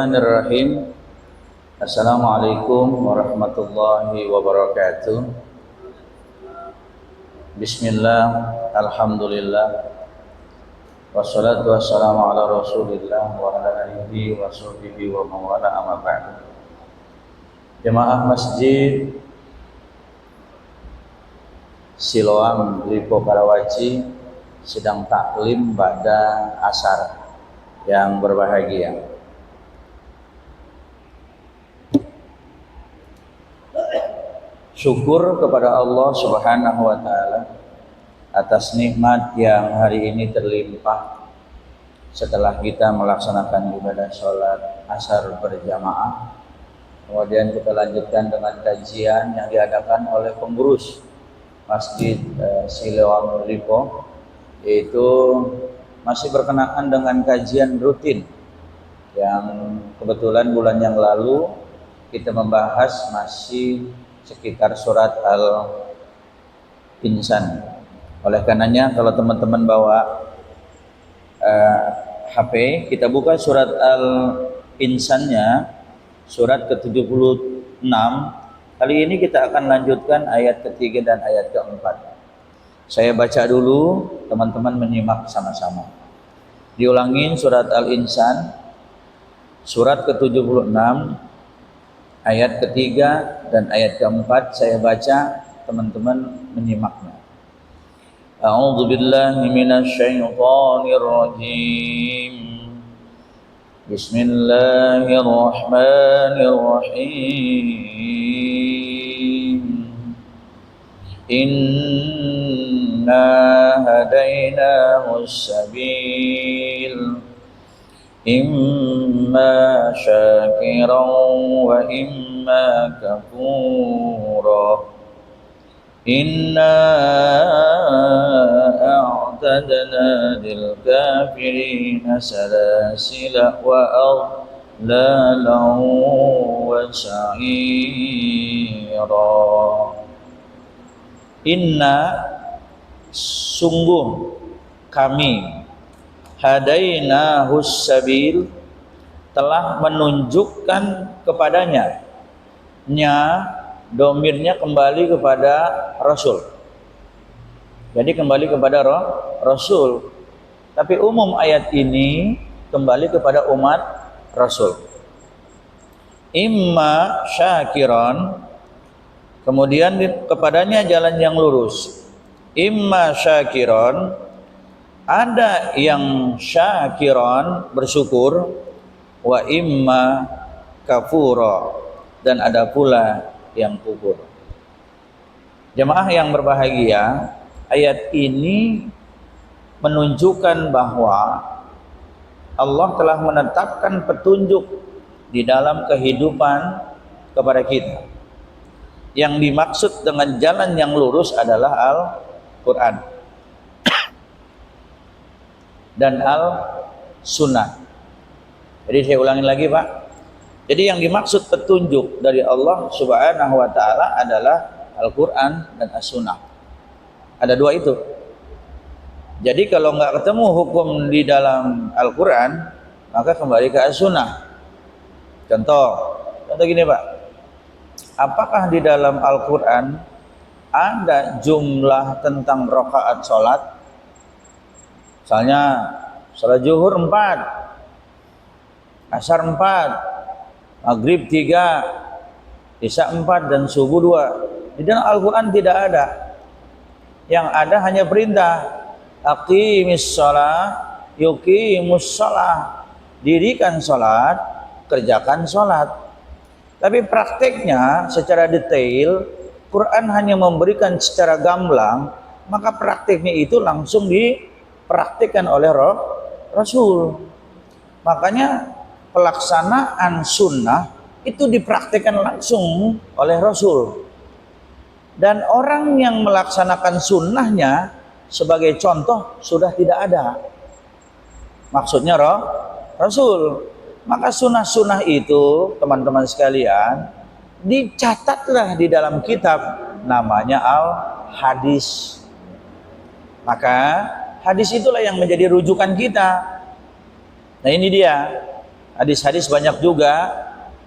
Bismillahirrahmanirrahim. Assalamualaikum warahmatullahi wabarakatuh. Bismillah, alhamdulillah, wassalatu wassalamu ala rasulillah wa ala alihi wa sahbihi wa mawala amma ba'du. Jemaah Masjid Siloam Lipo Karawaci sedang taklim pada asar yang berbahagia. Syukur kepada Allah Subhanahu wa taala atas nikmat yang hari ini terlimpah setelah kita melaksanakan ibadah sholat asar berjamaah. Kemudian kita lanjutkan dengan kajian yang diadakan oleh pengurus Masjid Siloam Lipo, yaitu masih berkenaan dengan kajian rutin yang kebetulan bulan yang lalu kita membahas masih sekitar surat Al-Insan. Oleh karenanya kalau teman-teman bawa HP, kita buka surat Al-Insannya, surat ke-76. Kali ini kita akan lanjutkan ayat ketiga dan ayat keempat. Saya baca dulu, teman-teman menyimak sama-sama. Diulangin surat Al-Insan, surat ke-76, ayat ketiga dan ayat keempat saya baca, teman-teman menyimaknya. A'udzu billahi minasy syaithanir rajim. Bismillahirrahmanirrahim. Inna hadainahu as-sabil imma syakiran wa imma kafura. Inna a'tadna lil kafirina salasila wa aghlalan wa sa'ira. Inna, sungguh kami, hadainahus sabil, telah menunjukkan kepadanya. Nya, domirnya kembali kepada Rasul. Jadi kembali kepada Rasul. Tapi umum ayat ini kembali kepada umat Rasul. Imma syakiran, kemudian kepadanya jalan yang lurus. Imma syakiran, ada yang syakiran, bersyukur, wa imma kafura, dan ada pula yang kufur. Jemaah yang berbahagia, ayat ini menunjukkan bahwa Allah telah menetapkan petunjuk di dalam kehidupan kepada kita. Yang dimaksud dengan jalan yang lurus adalah Al-Quran dan Al-Sunnah. Jadi saya ulangin lagi, Pak. Jadi yang dimaksud petunjuk dari Allah Subhanahu wa taala adalah Al-Quran dan As-Sunnah. Ada dua itu. Jadi kalau nggak ketemu hukum di dalam Al-Quran, maka kembali ke As-Sunnah. Contoh gini, Pak. Apakah di dalam Al-Quran ada jumlah tentang rakaat sholat? Misalnya sholat zuhur 4, asar 4, maghrib 3, isya 4, dan subuh 2. Di dalam Al-Quran tidak ada. Yang ada hanya perintah, aqimis shalah, yuqimus shalah, dirikan sholat, kerjakan sholat. Tapi prakteknya secara detail, Quran hanya memberikan secara gamblang, maka prakteknya itu langsung dipraktikkan oleh Rasul. Makanya pelaksanaan sunnah itu dipraktikkan langsung oleh Rasul. Dan orang yang melaksanakan sunnahnya sebagai contoh sudah tidak ada. Maksudnya Rasul. Maka sunnah-sunnah itu, teman-teman sekalian, dicatatlah di dalam kitab, namanya Al-Hadis. Maka hadis itulah yang menjadi rujukan kita. Nah ini dia. Hadis-hadis banyak juga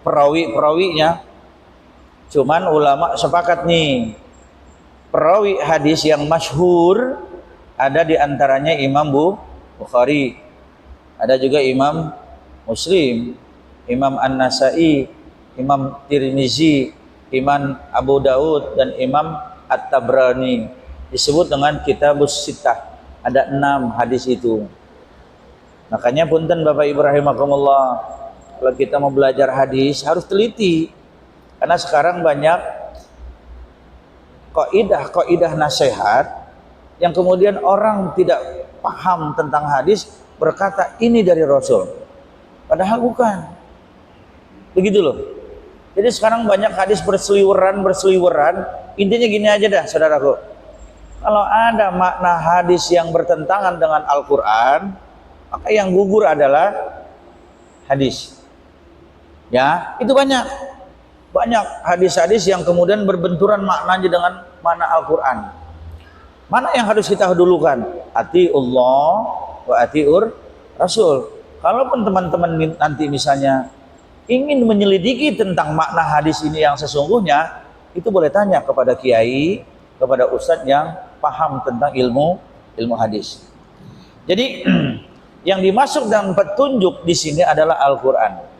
perawi-perawinya. Cuman ulama sepakat nih, perawi hadis yang masyhur ada di antaranya Imam Bukhari, ada juga Imam Muslim, Imam An-Nasai, Imam Tirmizi, Imam Abu Daud, dan Imam At-Tabrani. Disebut dengan Kitabus Sittah. Ada 6 hadis itu. Makanya punten Bapak Ibu rahimakumullah, kalau kita mau belajar hadis harus teliti. Karena sekarang banyak kaidah nasihat yang kemudian orang tidak paham tentang hadis berkata ini dari Rasul. Padahal bukan. Begitu loh. Jadi sekarang banyak hadis berseliweran. Intinya gini aja dah, saudaraku. Kalau ada makna hadis yang bertentangan dengan Al-Quran, maka yang gugur adalah hadis. Ya, itu banyak hadis-hadis yang kemudian berbenturan maknanya dengan makna Al-Quran. Mana yang harus kita dulukan? Atiullah wa atiur Rasul. Kalaupun teman-teman nanti misalnya ingin menyelidiki tentang makna hadis ini yang sesungguhnya, itu boleh tanya kepada kiai, kepada ustadz yang paham tentang ilmu hadis. Jadi yang dimaksud dan petunjuk di sini adalah Al-Quran.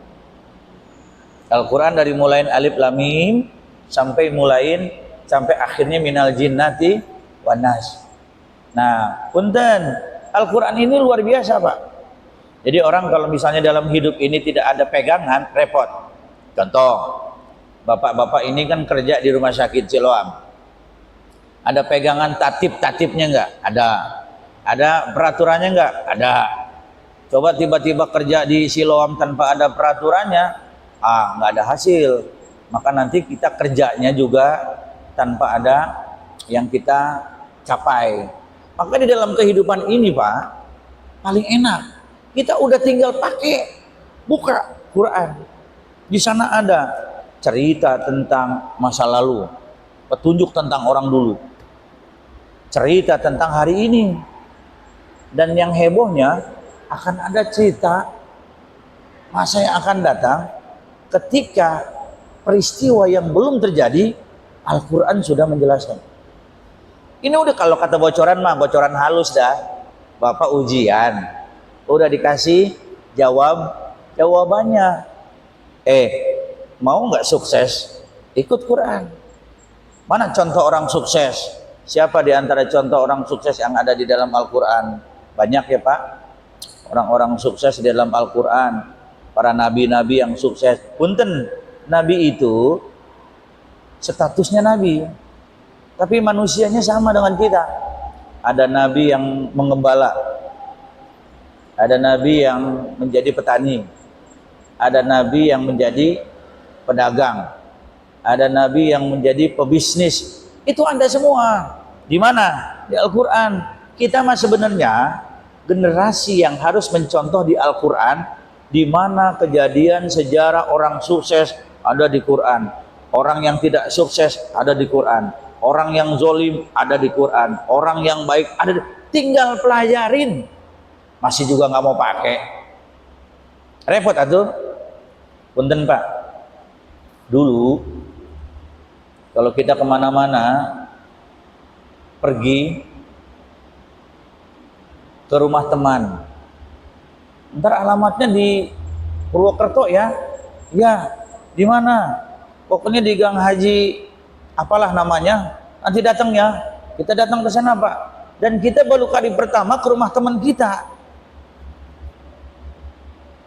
Al-Quran dari mulai alif lam mim sampai akhirnya minal jinnati wan nas. Nah, punten, Al-Quran ini luar biasa, Pak. Jadi orang kalau misalnya dalam hidup ini tidak ada pegangan, repot. Contoh, bapak-bapak ini kan kerja di rumah sakit Siloam. Ada pegangan tatip-tatipnya enggak? Ada. Ada peraturannya enggak? Ada. Coba tiba-tiba kerja di Siloam tanpa ada peraturannya, nggak ada hasil. Maka nanti kita kerjanya juga tanpa ada yang kita capai. Maka di dalam kehidupan ini, Pak, paling enak kita udah tinggal buka Quran. Di sana ada cerita tentang masa lalu, petunjuk tentang orang dulu, cerita tentang hari ini, dan yang hebohnya akan ada cerita masa yang akan datang. Ketika peristiwa yang belum terjadi, Al-Quran sudah menjelaskan. Ini udah kalau kata bocoran mah, bocoran halus dah. Bapak ujian, udah dikasih jawabannya. Mau nggak sukses? Ikut Quran. Mana contoh orang sukses? Siapa di antara contoh orang sukses yang ada di dalam Al-Quran? Banyak ya Pak. Orang-orang sukses di dalam Al-Quran. Para nabi-nabi yang sukses. Punten, nabi itu statusnya nabi, tapi manusianya sama dengan kita. Ada nabi yang mengembala, ada nabi yang menjadi petani, ada nabi yang menjadi pedagang, ada nabi yang menjadi pebisnis. Itu Anda semua. Di mana? Di Al-Quran. Kita mah sebenarnya generasi yang harus mencontoh di Al-Quran, di mana kejadian sejarah orang sukses ada di Quran, orang yang tidak sukses ada di Quran, orang yang zolim ada di Quran, orang yang baik ada tinggal pelajarin. Masih juga nggak mau pakai, repot atuh. Punten Pak, dulu kalau kita kemana-mana pergi ke rumah teman, ntar alamatnya di Purwokerto ya, di mana? Pokoknya di Gang Haji, apalah namanya. Nanti datang ya, kita datang ke sana Pak. Dan kita baru kali pertama ke rumah teman kita.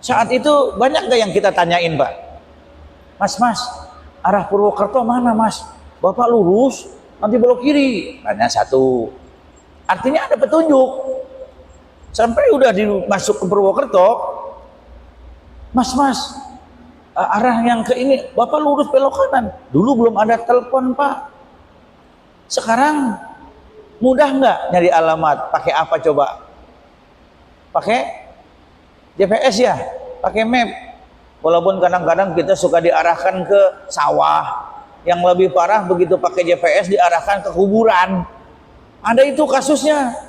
Saat itu banyak gak yang kita tanyain Pak? Mas, arah Purwokerto mana Mas? Bapak lurus, nanti belok kiri. Tanya satu. Artinya ada petunjuk. Sampai udah masuk ke Purwokerto, Mas, arah yang ke ini, Bapak lurus belok kanan. Dulu belum ada telepon Pak. Sekarang mudah nggak nyari alamat? Pakai apa coba? Pakai GPS ya? Pakai map? Walaupun kadang-kadang kita suka diarahkan ke sawah. Yang lebih parah begitu pakai GPS diarahkan ke kuburan. Ada itu kasusnya.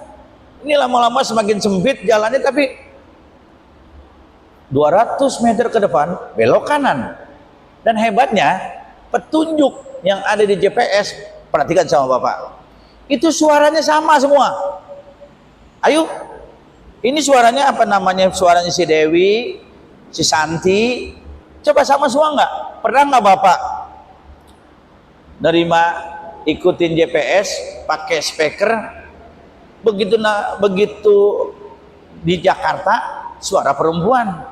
Ini lama-lama semakin sempit jalannya, tapi 200 meter ke depan belok kanan. Dan hebatnya petunjuk yang ada di GPS, perhatikan sama Bapak, itu suaranya sama semua. Ayo, ini suaranya apa namanya, suaranya si Dewi, si Santi, coba sama semua nggak? Pernah nggak Bapak nerima ikutin GPS pakai speaker, begitu di Jakarta suara perempuan,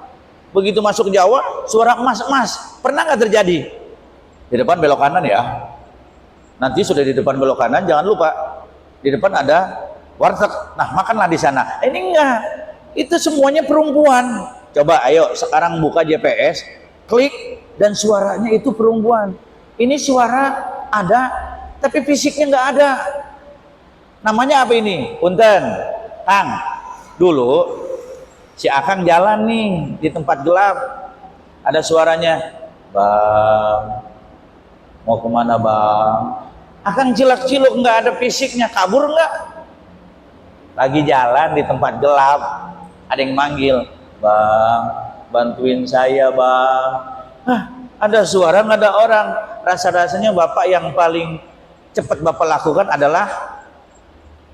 begitu masuk Jawa suara emas-emas? Pernah nggak terjadi? Di depan belok kanan ya, nanti sudah di depan belok kanan, jangan lupa di depan ada warteg, nah makanlah di sana. Ini enggak, itu semuanya perempuan. Coba ayo sekarang buka GPS, klik, dan suaranya itu perempuan. Ini suara ada tapi fisiknya nggak ada. Namanya apa ini? Punten, Kang. Dulu si Akang jalan nih di tempat gelap, ada suaranya, Bang, mau kemana Bang? Akang cilak-ciluk, nggak ada fisiknya, kabur nggak? Lagi jalan di tempat gelap, ada yang manggil, Bang, bantuin saya Bang. Hah, ada suara nggak ada orang. Rasa-rasanya Bapak yang paling cepat Bapak lakukan adalah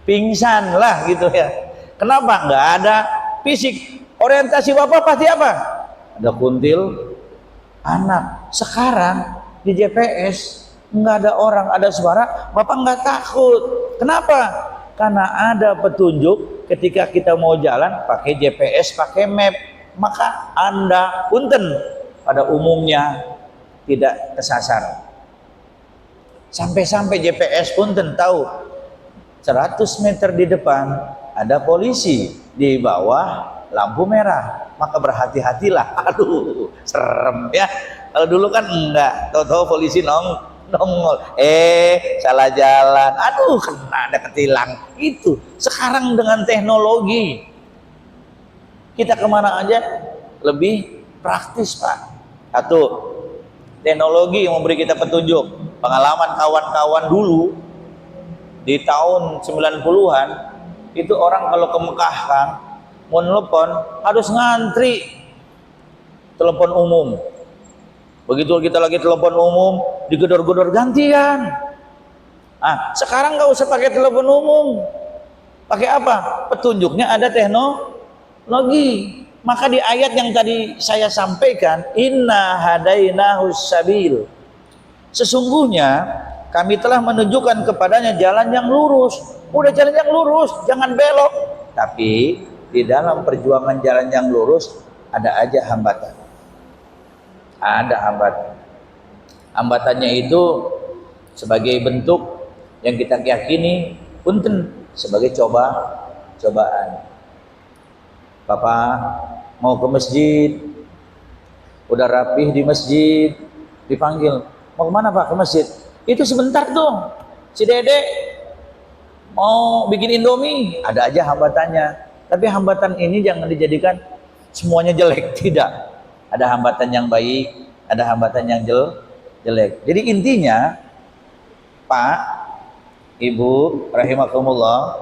pingsan lah gitu ya. Kenapa? Nggak ada fisik. Orientasi Bapak pasti apa? Ada kuntil anak. Sekarang di GPS nggak ada orang, ada suara, Bapak nggak takut. Kenapa? Karena ada petunjuk ketika kita mau jalan pakai GPS, pakai map, maka Anda punten pada umumnya tidak kesasar. Sampai-sampai GPS punten tahu 100 meter di depan ada polisi, di bawah lampu merah, maka berhati-hatilah. Aduh, serem ya. Kalau dulu kan enggak, tahu-tahu polisi nongol, salah jalan, aduh kena, ada ketilang. Itu sekarang dengan teknologi kita kemana aja lebih praktis Pak. Satu, teknologi yang memberi kita petunjuk. Pengalaman kawan-kawan dulu di tahun 90-an itu, orang kalau ke Mekah Kang mau nelpon harus ngantri telepon umum. Begitu kita lagi telepon umum digedor-gedor gantian. Ah, sekarang nggak usah pakai telepon umum. Pakai apa? Petunjuknya ada teknologi. Maka di ayat yang tadi saya sampaikan, inna hadainahus sabil, sesungguhnya kami telah menunjukkan kepadanya jalan yang lurus. Udah jalan yang lurus, jangan belok. Tapi di dalam perjuangan jalan yang lurus ada aja hambatan. Ada hambatan. Hambatannya itu sebagai bentuk yang kita yakini punten sebagai cobaan. Bapak mau ke masjid, udah rapih di masjid, dipanggil, mau kemana Pak? Ke masjid. Itu sebentar tuh, si Dede mau bikin Indomie, ada aja hambatannya. Tapi hambatan ini jangan dijadikan semuanya jelek, tidak. Ada hambatan yang baik, ada hambatan yang jelek. Jadi intinya, Pak, Ibu, rahimakumullah,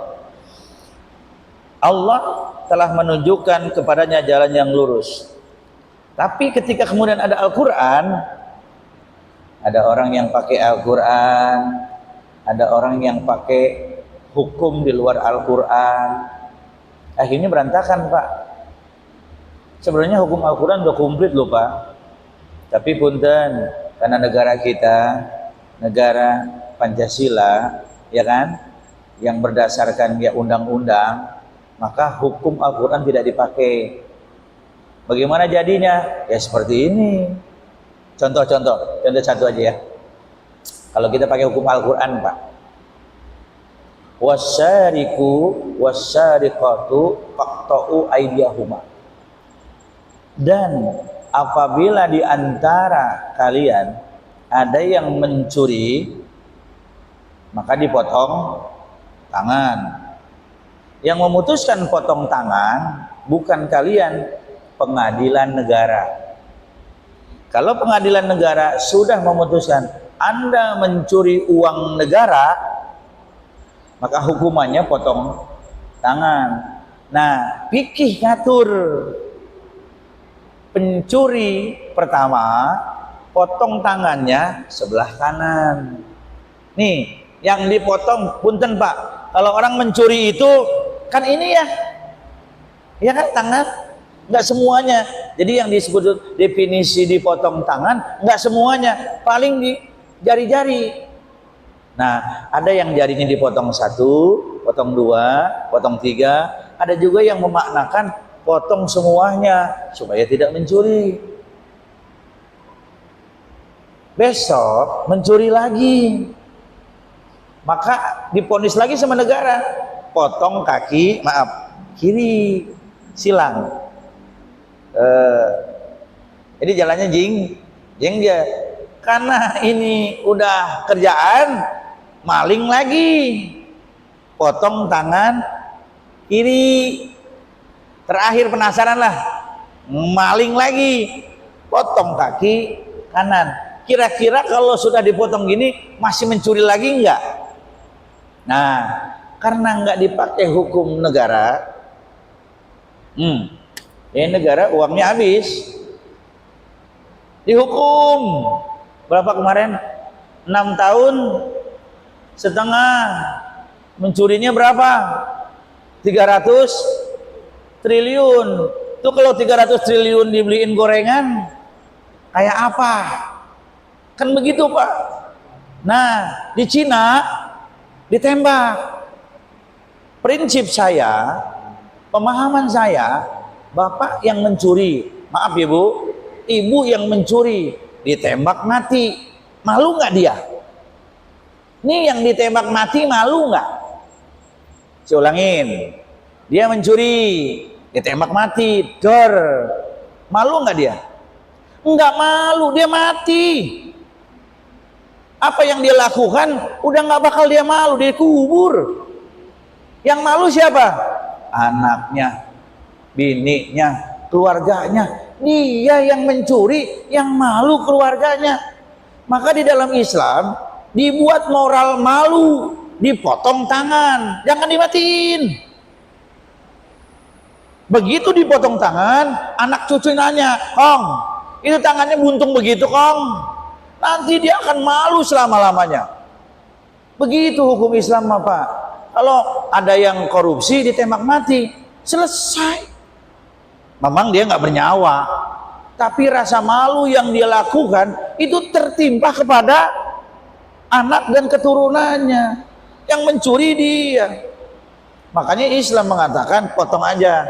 Allah telah menunjukkan kepadanya jalan yang lurus. Tapi ketika kemudian ada Al-Quran, ada orang yang pakai Al-Quran, ada orang yang pakai hukum di luar Al-Quran, akhirnya berantakan Pak. Sebenarnya hukum Al-Quran udah komplit loh Pak, tapi punten, karena negara kita negara Pancasila ya kan, yang berdasarkan ya undang-undang, maka hukum Al-Quran tidak dipakai. Bagaimana jadinya? Ya seperti ini. Contoh satu aja ya. Kalau kita pakai hukum Al-Quran Pak, wasyariku wasyariqatu faqta'u aydiyahuma, dan apabila di antara kalian ada yang mencuri, maka dipotong tangan. Yang memutuskan potong tangan bukan kalian, pengadilan negara. Kalau pengadilan negara sudah memutuskan Anda mencuri uang negara, maka hukumannya potong tangan. Nah, fikih ngatur. Pencuri pertama potong tangannya sebelah kanan. Nih, yang dipotong, punten Pak, kalau orang mencuri itu kan ini ya kan tangan, nggak semuanya. Jadi yang disebut definisi dipotong tangan, nggak semuanya, paling di jari-jari. Nah, ada yang jarinya dipotong 1, potong 2, potong 3. Ada juga yang memaknakan potong semuanya supaya tidak mencuri. Besok mencuri lagi, maka diponis lagi sama negara, potong kaki, kiri, silang. Jadi jalannya jing dia. Karena ini udah kerjaan, maling lagi, potong tangan kiri. Terakhir penasaran lah, maling lagi, potong kaki kanan. Kira-kira kalau sudah dipotong gini masih mencuri lagi enggak? Nah, karena enggak dipakai hukum negara, negara uangnya habis, dihukum berapa kemarin? 6 tahun setengah. Mencurinya berapa? 300 triliun. Itu kalau 300 triliun dibeliin gorengan kayak apa? Kan begitu Pak. Nah, di Cina ditembak. Prinsip saya, pemahaman saya, bapak yang mencuri, maaf ya Bu, ibu yang mencuri ditembak mati, malu nggak dia? Ini yang ditembak mati malu nggak? Saya ulangin, dia mencuri ditembak mati, dor, malu nggak dia? Nggak malu, dia mati. Apa yang dia lakukan udah nggak bakal dia malu, dia kubur. Yang malu siapa? Anaknya, bininya, keluarganya. Dia yang mencuri, yang malu keluarganya. Maka di dalam Islam dibuat moral malu, dipotong tangan, jangan dimatiin. Begitu dipotong tangan, anak cucu nanya, "Kong, itu tangannya buntung begitu, Kong?" Nanti dia akan malu selama-lamanya. Begitu hukum Islam, Pak. Kalau ada yang korupsi ditembak mati, selesai. Memang dia nggak bernyawa, tapi rasa malu yang dia lakukan itu tertimpa kepada anak dan keturunannya. Yang mencuri dia. Makanya Islam mengatakan potong aja,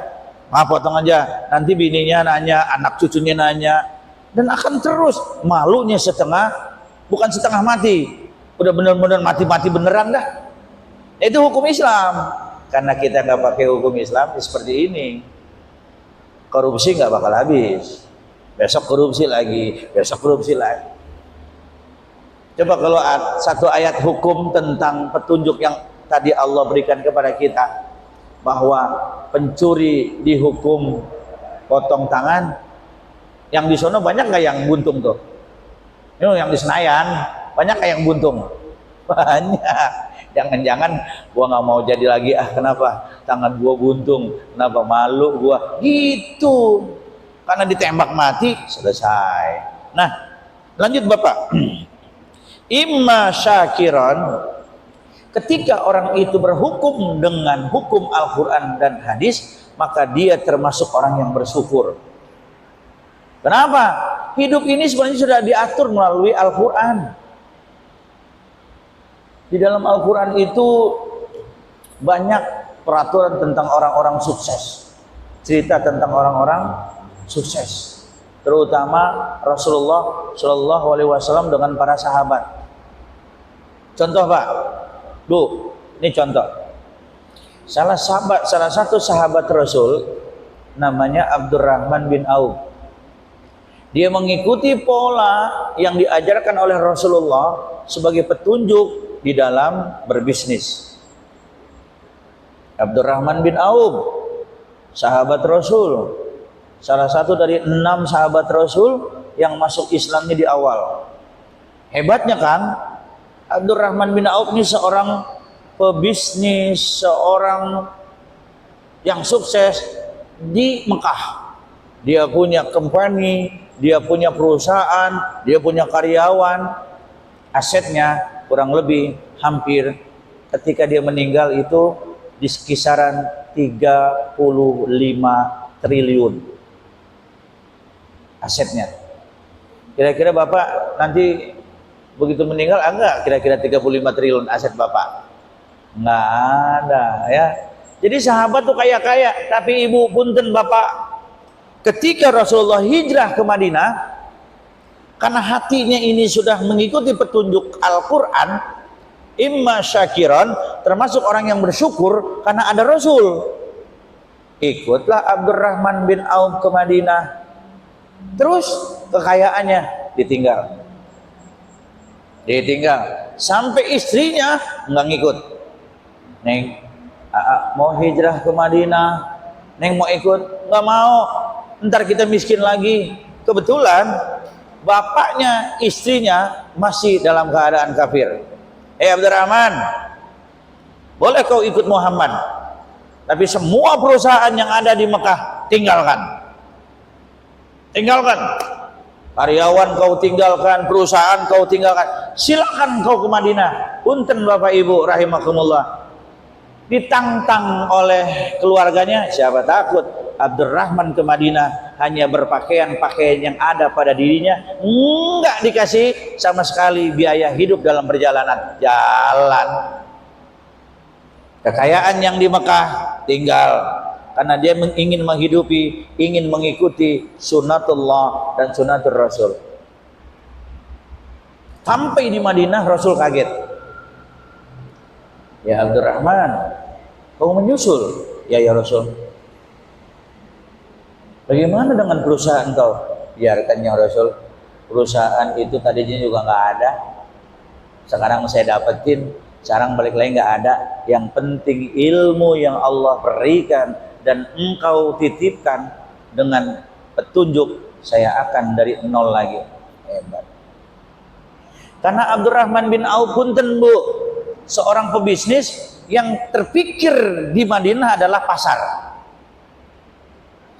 potong aja. Nanti bininya nanya, anak cucunya nanya, dan akan terus malunya setengah, bukan setengah mati, udah bener-bener mati-mati beneran dah. Itu hukum Islam. Karena kita nggak pakai hukum Islam seperti ini, korupsi nggak bakal habis. Besok korupsi lagi, besok korupsi lagi. Coba kalau satu ayat hukum tentang petunjuk yang tadi Allah berikan kepada kita, bahwa pencuri dihukum potong tangan. Yang di sono banyak nggak yang buntung tuh? Yang di Senayan banyak nggak yang buntung? Banyak. Jangan-jangan gua nggak mau jadi lagi, kenapa? Tangan gua buntung, kenapa? Malu gua. Gitu. Karena ditembak mati, selesai. Nah, lanjut Bapak. Imma syakiran, ketika orang itu berhukum dengan hukum Al-Quran dan hadis, maka dia termasuk orang yang bersyukur. Kenapa? Hidup ini sebenarnya sudah diatur melalui Al-Quran. Di dalam Al-Quran itu banyak peraturan tentang orang-orang sukses. Cerita tentang orang-orang sukses. Terutama Rasulullah Shallallahu Alaihi Wasallam dengan para sahabat. Contoh Pak, Bu, ini contoh. Salah satu sahabat Rasul namanya Abdurrahman bin Auf. Dia mengikuti pola yang diajarkan oleh Rasulullah sebagai petunjuk di dalam berbisnis. Abdurrahman bin Auf, sahabat Rasul, salah satu dari 6 sahabat Rasul yang masuk Islamnya di awal. Hebatnya kan, Abdurrahman bin Auf ini seorang pebisnis, seorang yang sukses di Mekah. dia punya company, dia punya perusahaan, dia punya karyawan, asetnya kurang lebih hampir ketika dia meninggal itu di kisaran 35 triliun asetnya. Kira-kira Bapak nanti begitu meninggal enggak kira-kira 35 triliun aset Bapak? Enggak ada ya. Jadi sahabat tuh kaya-kaya, tapi ibu punten Bapak, ketika Rasulullah hijrah ke Madinah, karena hatinya ini sudah mengikuti petunjuk Al-Quran, imma syakiran, termasuk orang yang bersyukur karena ada Rasul. Ikutlah Abdurrahman bin Auf ke Madinah, terus kekayaannya ditinggal sampai istrinya nggak ngikut. Neng, mau hijrah ke Madinah, Neng mau ikut? Nggak mau, ntar kita miskin lagi. Kebetulan bapaknya istrinya masih dalam keadaan kafir. Abdurrahman, boleh kau ikut Muhammad, tapi semua perusahaan yang ada di Mekah tinggalkan. Karyawan kau tinggalkan, perusahaan kau tinggalkan. Silakan kau ke Madinah. Punten Bapak Ibu rahimakumullah. Ditantang oleh keluarganya, siapa takut Abdurrahman ke Madinah hanya berpakaian-pakaian yang ada pada dirinya, enggak dikasih sama sekali biaya hidup dalam perjalanan jalan. Kekayaan yang di Mekah tinggal karena dia ingin menghidupi, ingin mengikuti sunatullah dan sunatul Rasul. Sampai di Madinah Rasul kaget. Ya Abdurrahman, kau menyusul? Ya Rasul. Bagaimana dengan perusahaan kau? Biarkan ya Rasul, perusahaan itu tadinya juga nggak ada, sekarang saya dapetin, sekarang balik lagi nggak ada. Yang penting ilmu yang Allah berikan dan engkau titipkan dengan petunjuk, saya akan dari nol lagi. Hebat. Karena Abdurrahman bin Auf punten Bu, seorang pebisnis yang terpikir di Madinah adalah pasar.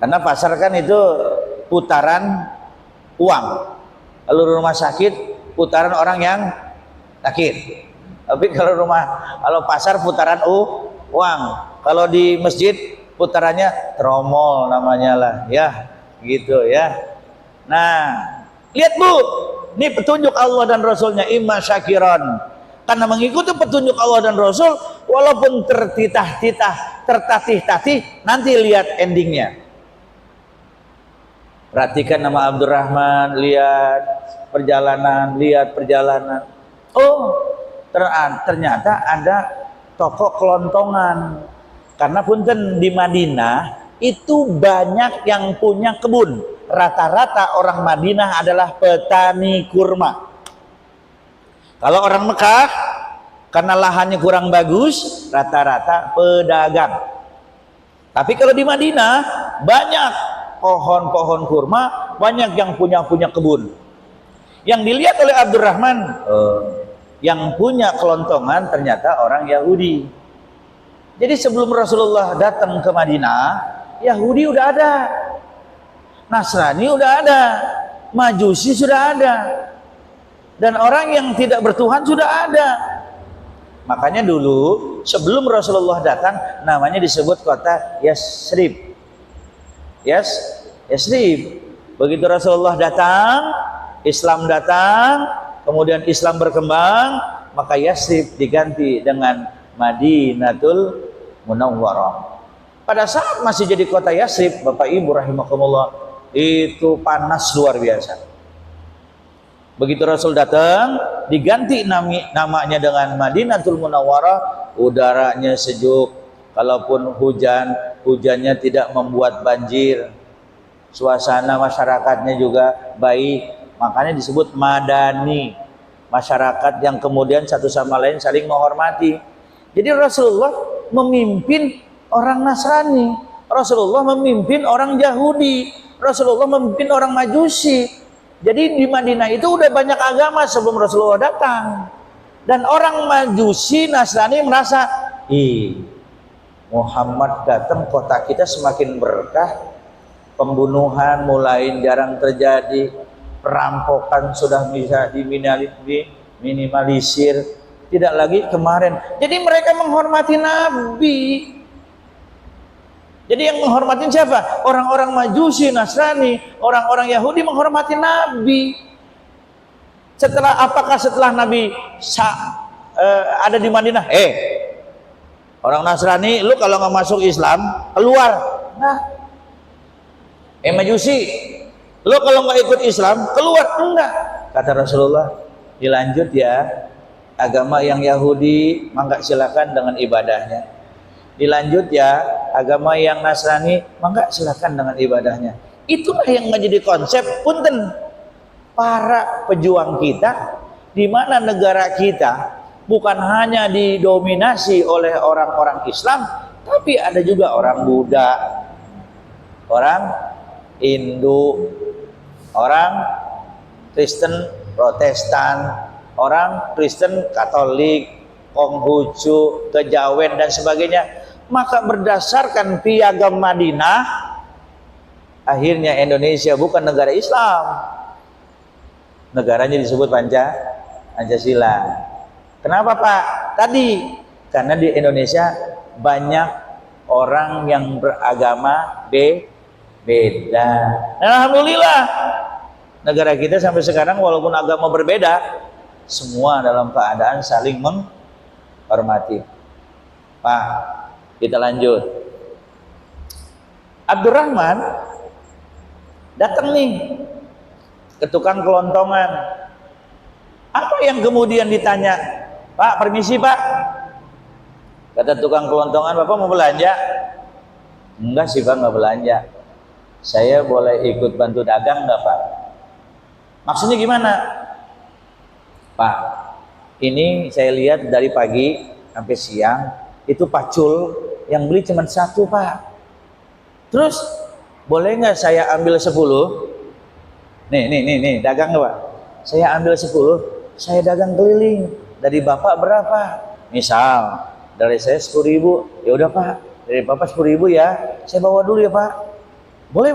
Karena pasar kan itu putaran uang. Kalau rumah sakit putaran orang yang sakit. Tapi kalau pasar putaran uang. Kalau di masjid putarannya tromol namanya lah, ya gitu ya. Nah, lihat Bu, ini petunjuk Allah dan Rasulnya, imma syakiran. Karena mengikuti petunjuk Allah dan Rasul, walaupun tertitah-titah, tertatih-tatih, nanti lihat endingnya. Perhatikan nama Abdurrahman, lihat perjalanan. Oh, ternyata ada toko kelontongan. Karena punten di Madinah itu banyak yang punya kebun. Rata-rata orang Madinah adalah petani kurma. Kalau orang Mekah karena lahannya kurang bagus, rata-rata pedagang. Tapi kalau di Madinah banyak pohon-pohon kurma, banyak yang punya kebun. Yang dilihat oleh Abdurrahman, yang punya kelontongan ternyata orang Yahudi. Jadi sebelum Rasulullah datang ke Madinah, Yahudi udah ada, Nasrani udah ada, Majusi sudah ada, dan orang yang tidak bertuhan sudah ada. Makanya dulu sebelum Rasulullah datang, namanya disebut kota Yasrib. Yasrib. Begitu Rasulullah datang, Islam datang, kemudian Islam berkembang, maka Yasrib diganti dengan Madinatul Munawwarah. Pada saat masih jadi kota Yasrib, Bapak Ibu rahimakumullah, itu panas luar biasa. Begitu Rasul datang, diganti namanya dengan Madinatul Munawwarah, udaranya sejuk, kalaupun hujannya tidak membuat banjir, suasana masyarakatnya juga baik, makanya disebut madani, masyarakat yang kemudian satu sama lain saling menghormati. Jadi Rasulullah memimpin orang Nasrani, Rasulullah memimpin orang Yahudi, Rasulullah memimpin orang Majusi. Jadi di Madinah itu udah banyak agama sebelum Rasulullah datang. Dan orang Majusi, Nasrani merasa, Muhammad datang, kota kita semakin berkah, pembunuhan mulai jarang terjadi, perampokan sudah bisa diminimalisir, tidak lagi kemarin. Jadi mereka menghormati Nabi. Jadi yang menghormati siapa? Orang-orang Majusi, Nasrani, orang-orang Yahudi menghormati Nabi. Apakah setelah Nabi ada di Madinah, orang Nasrani, lu kalau nggak masuk Islam keluar? Nah, Majusi, lu kalau nggak ikut Islam keluar? Enggak. Kata Rasulullah, dilanjut ya, agama yang Yahudi mangga silakan dengan ibadahnya. Dilanjut ya, agama yang Nasrani mangga silakan dengan ibadahnya. Itulah yang menjadi konsep punten para pejuang kita, di mana negara kita bukan hanya didominasi oleh orang-orang Islam, tapi ada juga orang Buddha, orang Hindu, orang Kristen Protestan, orang Kristen Katolik, Konghucu, Kejawen dan sebagainya. Maka berdasarkan Piagam Madinah, akhirnya Indonesia bukan negara Islam. Negaranya disebut Pancasila. Kenapa Pak? Tadi karena di Indonesia banyak orang yang beragama beda. Dan alhamdulillah negara kita sampai sekarang walaupun agama berbeda, semua dalam keadaan saling menghormati. Pak, kita lanjut. Abdurrahman datang nih ke tukang kelontongan. Apa yang kemudian ditanya? Pak, permisi Pak. Kata tukang kelontongan, Bapak mau belanja? Enggak sih Pak, nggak belanja. Saya boleh ikut bantu dagang nggak Pak? Maksudnya gimana? Pak, ini saya lihat dari pagi sampai siang itu pacul yang beli cuma satu Pak. Terus boleh nggak saya ambil 10? Nih, dagang nggak Pak? Saya ambil 10, saya dagang keliling. Dari Bapak berapa? Misal dari saya 10.000, ya udah Pak, dari Bapak 10.000 ya, saya bawa dulu ya Pak. Boleh,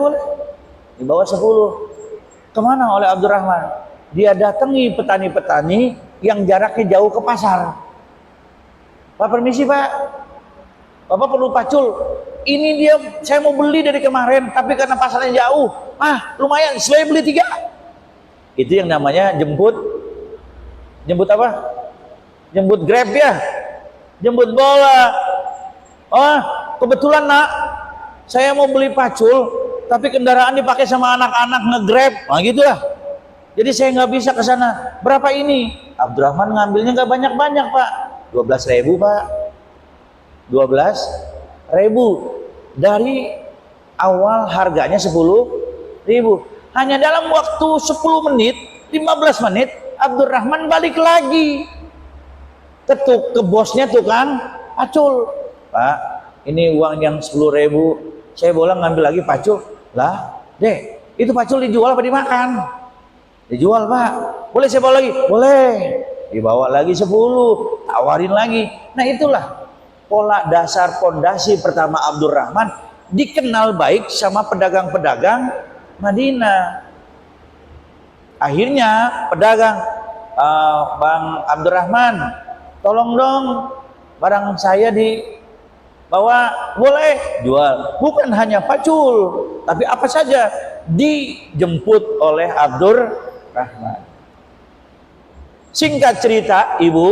dibawa 10. Kemana oleh Abdurrahman? Dia datangi petani-petani yang jaraknya jauh ke pasar. Pak, permisi Pak, Bapak perlu pacul. Ini dia, saya mau beli dari kemarin, tapi karena pasarnya jauh. Lumayan, saya beli 3. Itu yang namanya jemput apa? Jemput Grab ya, jemput bola. Kebetulan nak, saya mau beli pacul, tapi kendaraan dipakai sama anak-anak nge-Grab. Gitulah. Jadi saya nggak bisa ke sana. Berapa ini? Abdurrahman ngambilnya nggak banyak-banyak Pak. 12.000 Pak. 12.000 dari awal harganya 10.000. Hanya dalam waktu 10 menit, 15 menit, Abdurrahman balik lagi ke bosnya tukang pacul. Pak, ini uang yang 10.000, saya boleh ngambil lagi pacul? Lah, Dek, itu pacul dijual apa dimakan? Dijual Pak. Boleh saya bawa lagi? Boleh. Dibawa lagi 10, tawarin lagi. Nah itulah pola dasar pondasi pertama Abdurrahman, dikenal baik sama pedagang-pedagang Madinah. Akhirnya pedagang, Bang Abdurrahman, tolong dong barang saya dibawa. Boleh, jual. Bukan hanya pacul, tapi apa saja dijemput oleh Abdurrahman. Singkat cerita, Ibu,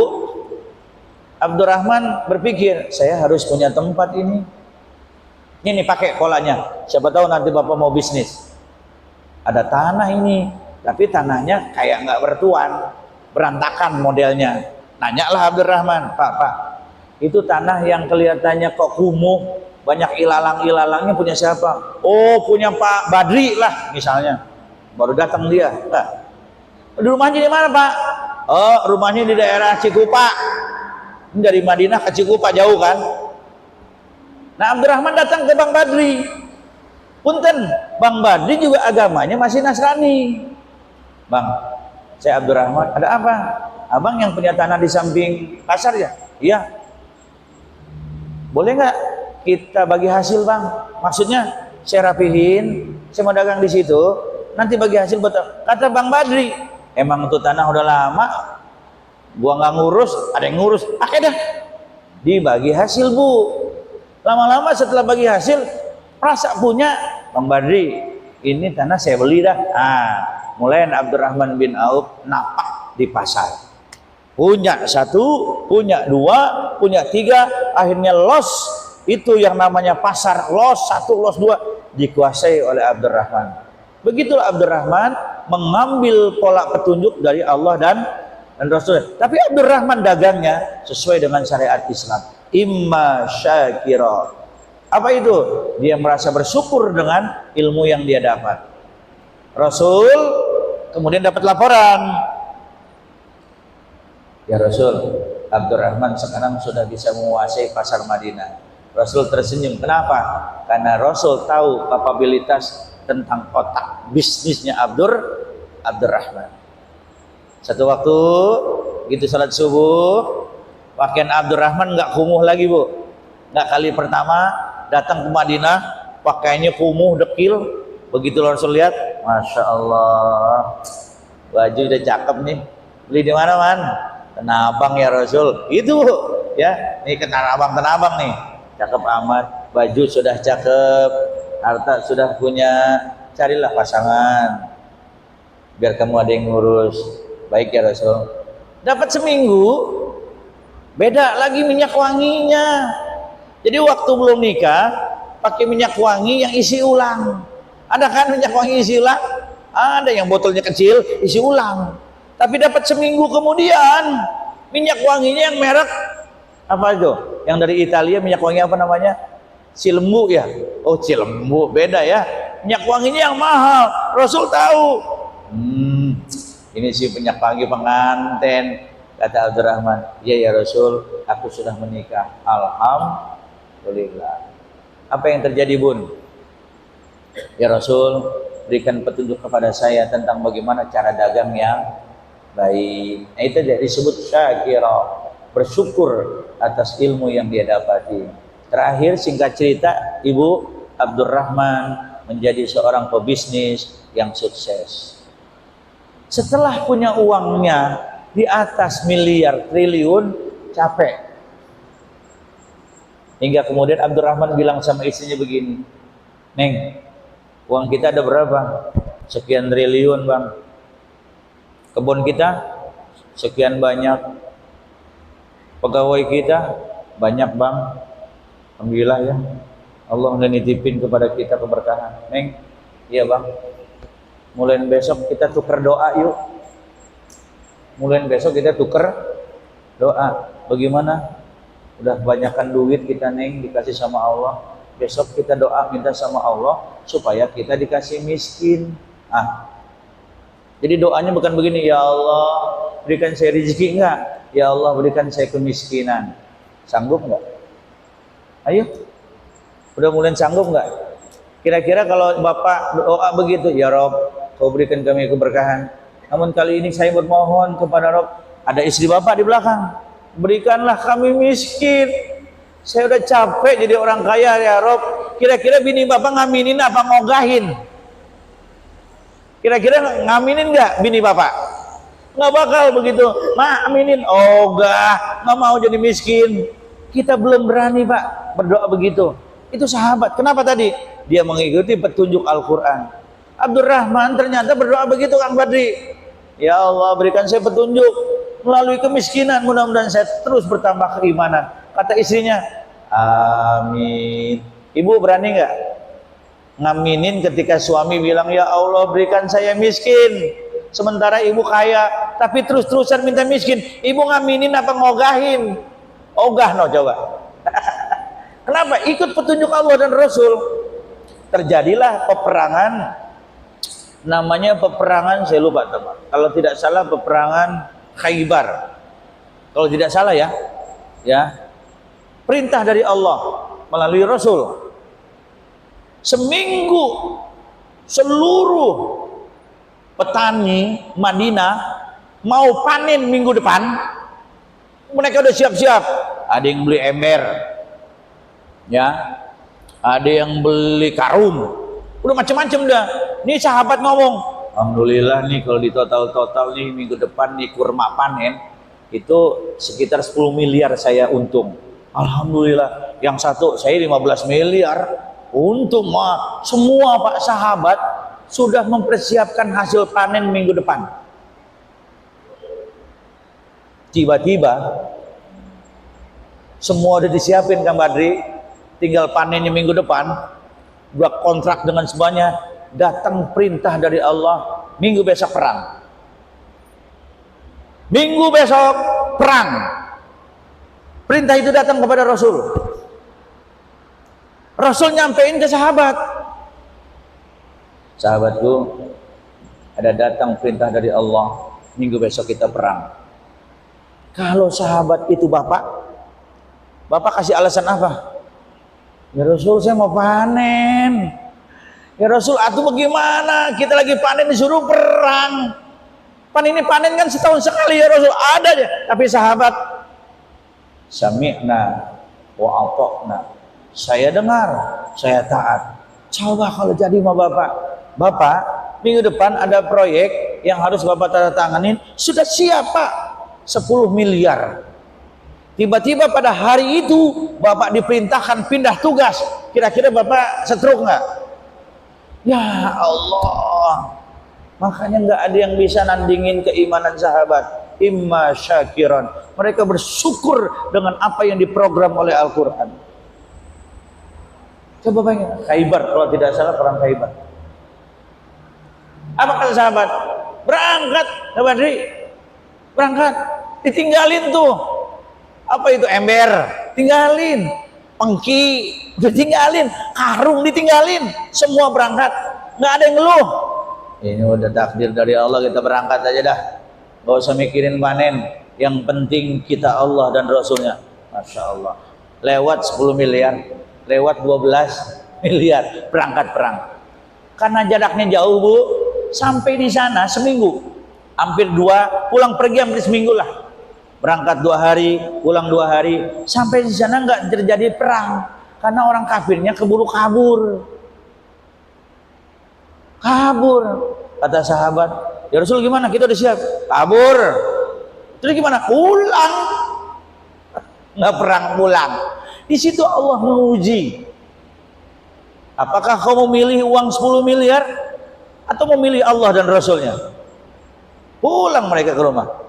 Abdurrahman berpikir, saya harus punya tempat ini. Ini pakai polanya. Siapa tahu nanti Bapak mau bisnis. Ada tanah ini, tapi tanahnya kayak nggak bertuan, berantakan modelnya. Nanyalah Abdurrahman, Pak, itu tanah yang kelihatannya kok kumuh, banyak ilalang-ilalangnya punya siapa? Oh, punya Pak Badri lah misalnya. Baru datang dia. Di rumahnya di mana Pak? Oh, rumahnya di daerah Cikupa. Dari Madinah ke Cikupa jauh kan? Nah, Abdurrahman datang ke Bang Badri. Punten, Bang Badri juga agamanya masih Nasrani. Bang, saya Abdurrahman, ada apa? Abang yang punya tanah di samping pasar ya? Iya. Boleh nggak kita bagi hasil Bang? Maksudnya saya rapihin, saya mau dagang di situ, nanti bagi hasil buat. Kata Bang Badri, emang tuh tanah udah lama, gua nggak ngurus, ada yang ngurus, dah dibagi hasil bu. Lama-lama setelah bagi hasil, rasa punya Bang Badri, ini tanah saya beli dah. Mulai Abdurrahman bin Auf napak di pasar. Punya satu, punya dua, punya tiga, akhirnya los. Itu yang namanya pasar, los satu, los dua, dikuasai oleh Abdurrahman. Begitulah Abdurrahman mengambil pola petunjuk dari Allah dan Rasul. Tapi Abdurrahman dagangnya sesuai dengan syariat Islam. Imma syakira. Apa itu? Dia merasa bersyukur dengan ilmu yang dia dapat. Rasul kemudian dapat laporan, ya Rasul, Abdurrahman sekarang sudah bisa menguasai pasar Madinah. Rasul tersenyum. Kenapa? Karena Rasul tahu kapabilitas tentang otak bisnisnya Abdurrahman. Satu waktu gitu salat subuh, pakaian Abdurrahman nggak kumuh lagi bu. Nggak kali pertama datang ke Madinah pakaiannya kumuh dekil. Begitu Rasul lihat, masya Allah, baju udah cakep nih. Beli di mana man? Tanah Abang ya Rasul. Itu ya, nih ke Tanah Abang nih. Cakep amat, baju sudah cakep, harta sudah punya. Carilah pasangan biar kamu ada yang ngurus. Baik ya Rasul. Dapat seminggu, beda lagi minyak wanginya. Jadi waktu belum nikah pakai minyak wangi yang isi ulang. Ada kan minyak wangi isi ulang? Ada yang botolnya kecil isi ulang. Tapi dapat seminggu kemudian minyak wanginya yang merek apa itu? Yang dari Italia, minyak wangi apa namanya? Cilembu ya. Oh Cilembu, beda ya. Minyak wanginya yang mahal. Rasul tahu. Ini sih minyak wangi pengantin. Kata Abdurrahman, iya ya Rasul, aku sudah menikah. Alhamdulillah. Apa yang terjadi bun? Ya Rasul, berikan petunjuk kepada saya tentang bagaimana cara dagang yang baik. Nah, itu disebut syakira, bersyukur atas ilmu yang dia dapati. Terakhir singkat cerita, Ibu Abdurrahman menjadi seorang pebisnis yang sukses. Setelah punya uangnya di atas miliar triliun, capek. Hingga kemudian Abdurrahman bilang sama istrinya begini, Neng, uang kita ada berapa? Sekian triliun bang. Kebun kita sekian banyak. Pegawai kita banyak bang. Alhamdulillah ya, Allah udah nitipin kepada kita keberkahan. Neng, iya bang, mulai besok kita tukar doa yuk. Mulai besok kita tukar doa. Bagaimana? Udah banyakkan duit kita Neng, dikasih sama Allah. Besok kita doa minta sama Allah supaya kita dikasih miskin. Jadi doanya bukan begini, ya Allah berikan saya rezeki, enggak, ya Allah berikan saya kemiskinan. Sanggup enggak? Ayo, udah mulai sanggup enggak? Kira-kira kalau Bapak doa begitu, ya Rob, kau berikan kami keberkahan. Namun kali ini saya bermohon kepada Rob, ada istri Bapak di belakang, berikanlah kami miskin. Saya udah capek jadi orang kaya ya Rob. Kira-kira bini Bapak ngaminin apa ngogahin? Kira-kira ngaminin nggak bini Bapak? Nggak bakal begitu. Ma, aminin. Ogah, nggak mau jadi miskin. Kita belum berani Pak berdoa begitu. Itu sahabat. Kenapa tadi? Dia mengikuti petunjuk Al-Quran. Abdurrahman ternyata berdoa begitu Kang Badri. Ya Allah berikan saya petunjuk melalui kemiskinan. Mudah-mudahan saya terus bertambah keimanan. Kata istrinya, amin. Ibu berani nggak ngaminin ketika suami bilang, ya Allah berikan saya miskin, sementara ibu kaya, tapi terus-terusan minta miskin. Ibu ngaminin apa ngogahin? Ogah no coba. Kenapa? Ikut petunjuk Allah dan Rasul. Terjadilah peperangan, namanya peperangan, saya lupa teman, kalau tidak salah peperangan Khaybar, kalau tidak salah ya, perintah dari Allah melalui Rasul. Seminggu seluruh petani Madinah mau panen minggu depan, mereka udah siap-siap. Ada yang beli ember, ya, ada yang beli karung, udah macam-macam dah. Nih sahabat ngomong, alhamdulillah nih kalau di total nih minggu depan nih kurma panen itu sekitar 10 miliar saya untung. Alhamdulillah. Yang satu saya 15 miliar untung. Mah semua Pak sahabat sudah mempersiapkan hasil panen minggu depan. Tiba-tiba semua udah disiapin Kang Badri, tinggal panennya minggu depan, udah kontrak dengan semuanya, datang perintah dari Allah, minggu besok perang. Minggu besok perang. Perintah itu datang kepada Rasul. Rasul nyampein ke sahabat. Sahabatku, ada datang perintah dari Allah, minggu besok kita perang. Kalau sahabat itu Bapak kasih alasan apa? Ya Rasul, saya mau panen. Ya Rasul, atuh bagaimana? Kita lagi panen disuruh perang. Panen kan setahun sekali ya Rasul. Ada aja. Tapi sahabat, sami'na wa ata'na. Saya dengar, saya taat. Coba kalau jadi sama Bapak, minggu depan ada proyek yang harus Bapak tanda tanganin. Sudah siap Pak, 10 miliar. Tiba-tiba pada hari itu Bapak diperintahkan pindah tugas. Kira-kira Bapak stroke nggak? Ya Allah. Makanya nggak ada yang bisa nandingin keimanan sahabat. Imma syakiran. Mereka bersyukur dengan apa yang diprogram oleh Al-Quran. Coba bayangin, Khaybar, kalau tidak salah perang Khaybar. Apa kata sahabat? Berangkat, Badri. Berangkat. Ditinggalin tuh. Apa itu ember? Tinggalin. Pengki ditinggalin. Karung ditinggalin. Semua berangkat. Nggak ada yang ngeluh. Ini udah takdir dari Allah, kita berangkat aja dah. Gak usah mikirin panen. Yang penting kita Allah dan Rasulnya. Masya Allah. Lewat 10 miliar. Lewat 12 miliar. Berangkat perang. Karena jaraknya jauh Bu. Sampai di sana seminggu. Hampir 2. Pulang pergi hampir seminggu lah. Berangkat 2 hari, pulang 2 hari, sampai di sana nggak terjadi perang karena orang kafirnya keburu kabur. Kata sahabat, ya Rasul gimana? Kita udah siap. Kabur. Terus gimana? Pulang. Nggak perang, pulang. Di situ Allah menguji. Apakah kau memilih uang 10 miliar atau memilih Allah dan Rasulnya? Pulang mereka ke rumah.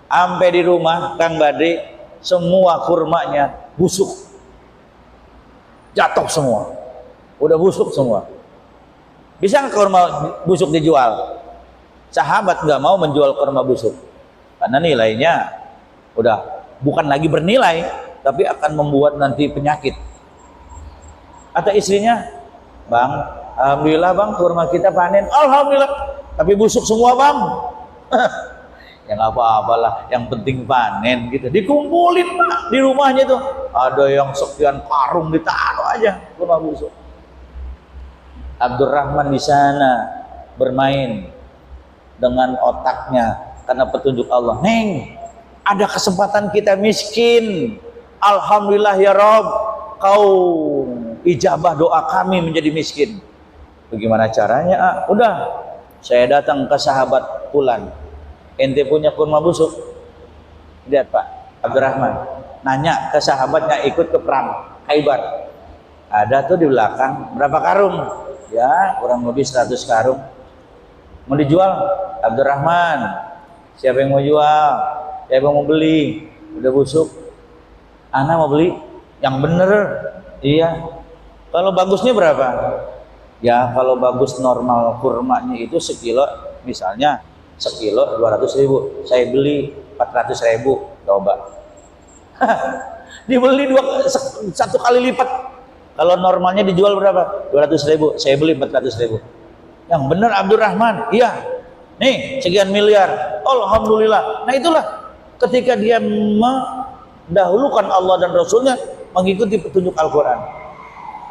Sampai di rumah Kang Badri, semua kurmanya busuk, jatuh semua, udah busuk semua. Bisa nggak kurma busuk dijual? Sahabat nggak mau menjual kurma busuk karena nilainya udah bukan lagi bernilai, tapi akan membuat nanti penyakit. Kata istrinya, Bang, alhamdulillah Bang, kurma kita panen, alhamdulillah, tapi busuk semua Bang. Ya nggak apa-apalah, yang penting panen gitu. Dikumpulin Pak di rumahnya tuh, ada yang sekian karung ditaruh aja kurma busuk. Abdurrahman di sana bermain dengan otaknya karena petunjuk Allah. Neng, ada kesempatan kita miskin. Alhamdulillah ya Rob, kau ijabah doa kami menjadi miskin. Bagaimana caranya? Udah, saya datang ke sahabat Fulan. Ente punya kurma busuk? Lihat Pak Abdurrahman, nanya ke sahabatnya ikut ke perang Khaybar. Ada tuh di belakang, berapa karung? Ya kurang lebih 100 karung. Mau dijual? Abdurrahman, siapa yang mau jual? Siapa yang mau beli? Udah busuk. Ana mau beli yang bener. Iya. Kalau bagusnya berapa? Ya kalau bagus normal kurmanya itu sekilo, misalnya sekilo 200.000, saya beli 400.000, coba. Dibeli 1 kali lipat. Kalau normalnya dijual berapa? 200.000, saya beli 400.000. Yang benar Abdurrahman, iya. Nih sekian miliar, alhamdulillah. Nah itulah ketika dia mendahulukan Allah dan Rasulnya, mengikuti petunjuk Al-Quran.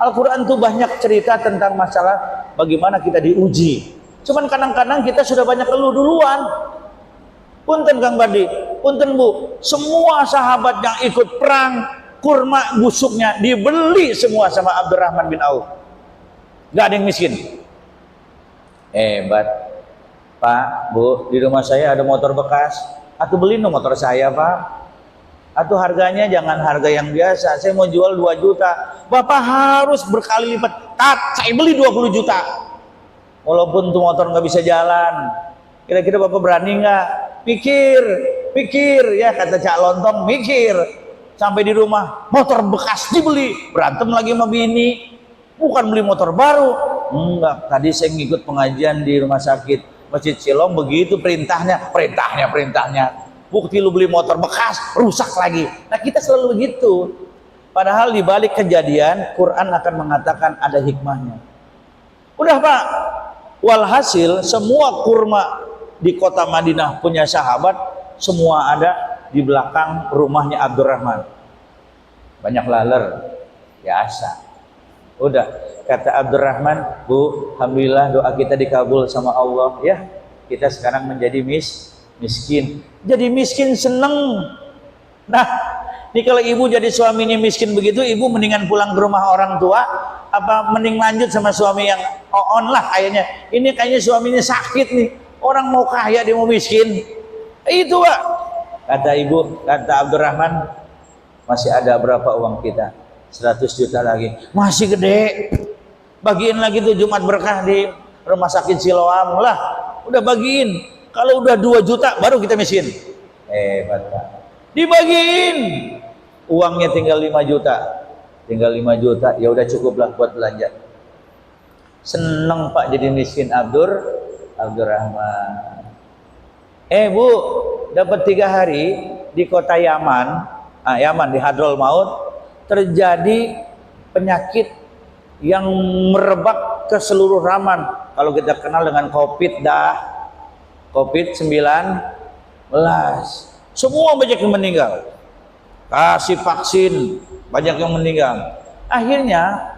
Al-Quran itu banyak cerita tentang masalah bagaimana kita diuji. Cuman kadang-kadang kita sudah banyak keluh duluan. Punten Kang Badi, punten Bu, semua sahabat yang ikut perang, kurma busuknya dibeli semua sama Abdurrahman bin Auf. Gak ada yang miskin. Hebat. Pak, Bu, di rumah saya ada motor bekas. Atuh beliin dong motor saya, Pak. Atau harganya jangan harga yang biasa. Saya mau jual 2 juta. Bapak harus berkali lipat. Saya beli 20 juta. Walaupun tuh motor nggak bisa jalan. Kira-kira Bapak berani nggak? Pikir ya, kata Cak Lontong, mikir. Sampai di rumah, motor bekas dibeli. Berantem lagi sama bini. Bukan beli motor baru. Enggak, tadi saya ngikut pengajian di rumah sakit Masjid Cilong, begitu perintahnya. Bukti lu beli motor bekas, rusak lagi. Nah, kita selalu begitu. Padahal di balik kejadian, Quran akan mengatakan ada hikmahnya. Udah, Pak. Walhasil semua kurma di kota Madinah punya sahabat, semua ada di belakang rumahnya Abdurrahman. Banyak laler. Biasa. Udah, kata Abdurrahman, Bu, alhamdulillah doa kita dikabul sama Allah ya. Kita sekarang menjadi miskin. Jadi miskin seneng. Nah, ini kalau ibu jadi suaminya miskin begitu, ibu mendingan pulang ke rumah orang tua apa mending lanjut sama suami yang on lah kayaknya. Ini kayaknya suaminya sakit nih. Orang mau kaya dia mau miskin. Itu, Pak. Kata ibu, kata Abdurrahman, masih ada berapa uang kita? 100 juta lagi. Masih gede. Bagiin lagi tuh Jumat berkah di rumah sakit Siloam lah. Udah bagiin. Kalau udah 2 juta baru kita miskin. Hebat, Pak. Dibagiin. Uangnya tinggal 5 juta. Tinggal 5 juta, ya udah cukup lah buat belanja. Seneng, Pak, jadi miskin Abdurrahman. Bu, dapat 3 hari di kota Yaman. Yaman di Hadrol Maut terjadi penyakit yang merebak ke seluruh Yaman. Kalau kita kenal dengan COVID-19, semua banyak yang meninggal. Kasih vaksin, banyak yang meninggal. Akhirnya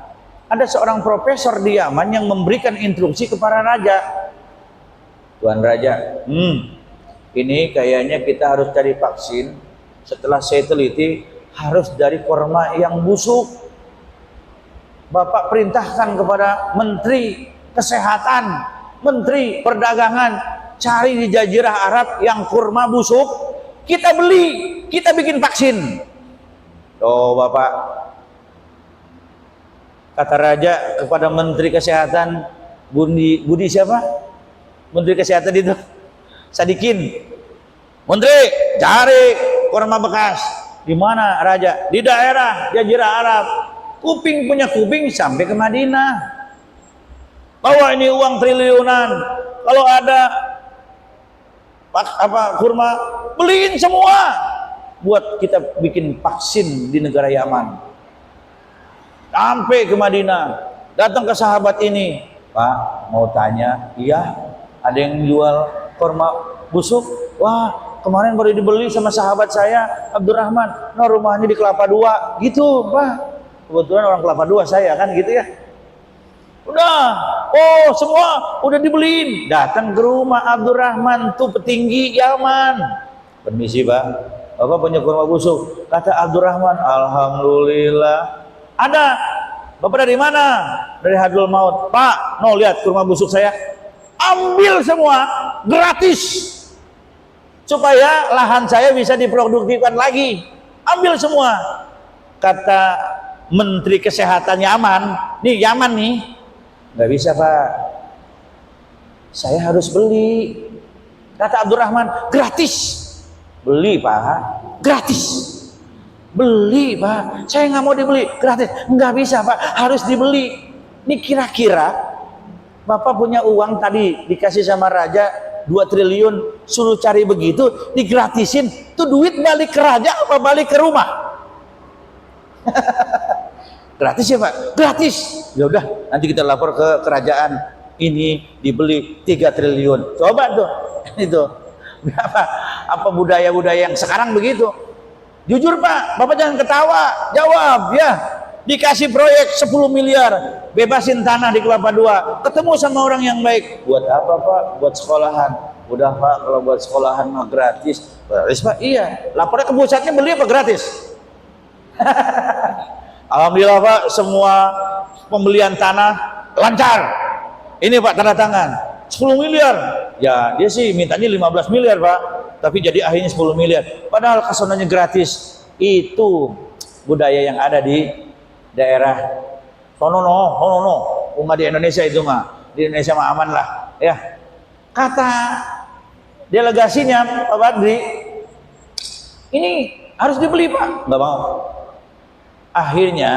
ada seorang profesor di Yaman yang memberikan instruksi kepada raja. Tuan Raja, ini kayaknya kita harus cari vaksin. Setelah saya teliti, harus dari korma yang busuk. Bapak perintahkan kepada Menteri Kesehatan, Menteri Perdagangan, cari di Jazirah Arab yang kurma busuk, kita beli, kita bikin vaksin. Oh, Bapak, kata raja kepada Menteri Kesehatan, Budi siapa? Menteri Kesehatan itu Sadikin. Menteri, cari kurma bekas. Di mana, Raja? Di daerah Jazirah Arab. Kuping punya kuping sampai ke Madinah. Bawa ini uang triliunan. Kalau ada kurma, beliin semua buat kita bikin vaksin di negara Yaman. Sampai ke Madinah, datang ke sahabat ini, Pak, mau tanya, iya, ada yang jual kurma busuk? Wah, kemarin baru dibeli sama sahabat saya Abdurrahman. Nah, rumahnya di Kelapa Dua, gitu, Pak. Kebetulan orang Kelapa Dua saya kan, gitu ya. Udah, oh semua udah dibeliin. Datang ke rumah Abdurrahman tuh petinggi Yaman. Permisi, Pak, Bapak punya kurma busuk? Kata Abdurrahman, alhamdulillah. Ada. Bapak dari mana? Dari Hadrul Maut. Pak, no, lihat kurma busuk saya. Ambil semua gratis supaya lahan saya bisa diproduktifkan lagi. Ambil semua. Kata Menteri Kesehatan Yaman, nih Yaman nih, nggak bisa, Pak, saya harus beli. Kata Abdurrahman, gratis. Beli, Pak, gratis. Beli, Pak, saya nggak mau dibeli, gratis. Nggak bisa, Pak, harus dibeli. Ini kira-kira Bapak punya uang tadi dikasih sama raja 2 triliun, suruh cari begitu, digratisin, tuh duit balik ke raja apa balik ke rumah? Gratis ya, Pak? Gratis. Ya udah, nanti kita lapor ke kerajaan. Ini dibeli 3 triliun. Coba tuh, itu berapa? Apa budaya-budaya yang sekarang begitu? Jujur, Pak, Bapak jangan ketawa. Jawab ya. Dikasih proyek 10 miliar, bebasin tanah di Kelapa Dua. Ketemu sama orang yang baik. Buat apa, Pak? Buat sekolahan. Udah, Pak, kalau buat sekolahan mah gratis. Gratis, Pak? Iya. Lapornya ke pusatnya beli apa gratis? Alhamdulillah, Pak, semua pembelian tanah lancar. Ini, Pak, tanda tangan. 10 miliar. Ya, dia sih mintanya 15 miliar, Pak. Tapi jadi akhirnya 10 miliar. Padahal kesonanya gratis. Itu budaya yang ada di daerah sono. Umat di Indonesia itu mah. Di Indonesia mah aman lah, ya. Kata delegasinya Pak Badri, ini harus dibeli, Pak. Nggak mau. Akhirnya,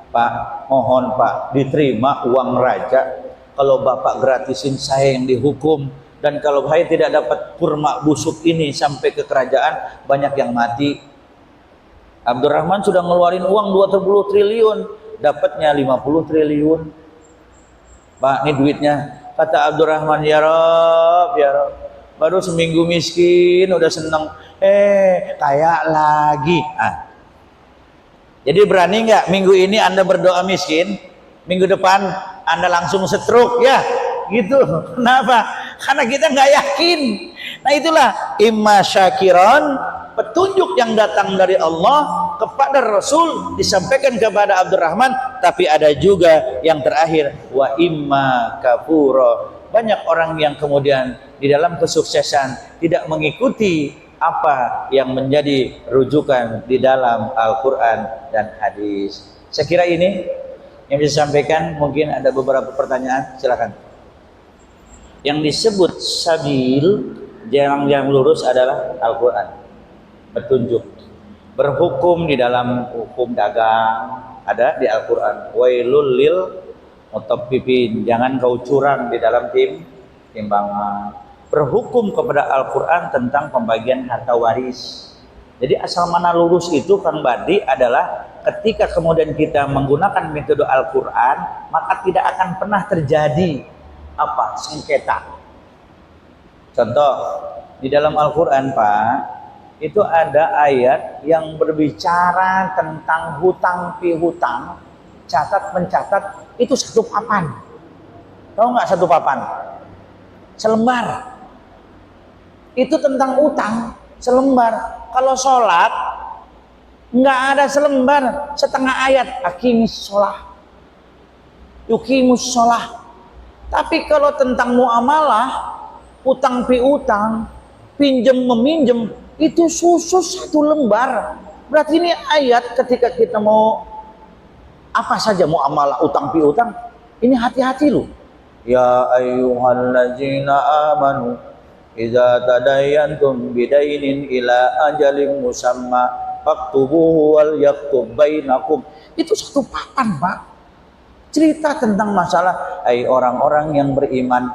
Pak, mohon Pak, diterima uang raja. Kalau Bapak gratisin, saya yang dihukum. Dan kalau saya tidak dapat kurma busuk ini sampai ke kerajaan, banyak yang mati. Abdurrahman sudah ngeluarin uang 20 triliun, dapatnya 50 triliun. Pak, ini duitnya. Kata Abdurrahman, ya Rob, baru seminggu miskin, udah seneng. Kaya lagi. Jadi berani nggak minggu ini Anda berdoa miskin, minggu depan Anda langsung stroke, ya? Gitu. Kenapa? Karena kita nggak yakin. Nah itulah imma syakiran, petunjuk yang datang dari Allah kepada Rasul disampaikan kepada Abdurrahman. Tapi ada juga yang terakhir, wa imma kafura. Banyak orang yang kemudian di dalam kesuksesan tidak mengikuti apa yang menjadi rujukan di dalam Al-Quran dan hadis. Saya kira ini yang bisa sampaikan. Mungkin ada beberapa pertanyaan, silakan. Yang disebut sabil, jalan yang lurus adalah Al-Quran, petunjuk. Berhukum di dalam hukum dagang ada di Al-Quran. Wailul lil mutaffifin, jangan kau curang di dalam timbangan. Berhukum kepada Al-Quran tentang pembagian harta waris. Jadi asal mana lurus itu, Kang Badi, adalah ketika kemudian kita menggunakan metode Al-Quran, maka tidak akan pernah terjadi sengketa. Contoh, di dalam Al-Quran, Pak, itu ada ayat yang berbicara tentang hutang piutang, catat mencatat, itu satu papan. Tahu nggak satu papan? Selembar. Itu tentang utang, selembar. Kalau sholat, nggak ada selembar, setengah ayat. Aqimis sholah, yuqimus sholah. Tapi kalau tentang muamalah, utang piutang, pinjam meminjam, itu khusus satu lembar. Berarti ini ayat ketika kita mau apa saja muamalah utang piutang, ini hati-hati loh. Ya ayyuhallazina amanu idza tadayantum bidainin ila ajalin musamma faktubuhu wal yaktub bainakum. Itu satu papan, Pak. Cerita tentang masalah orang-orang yang beriman,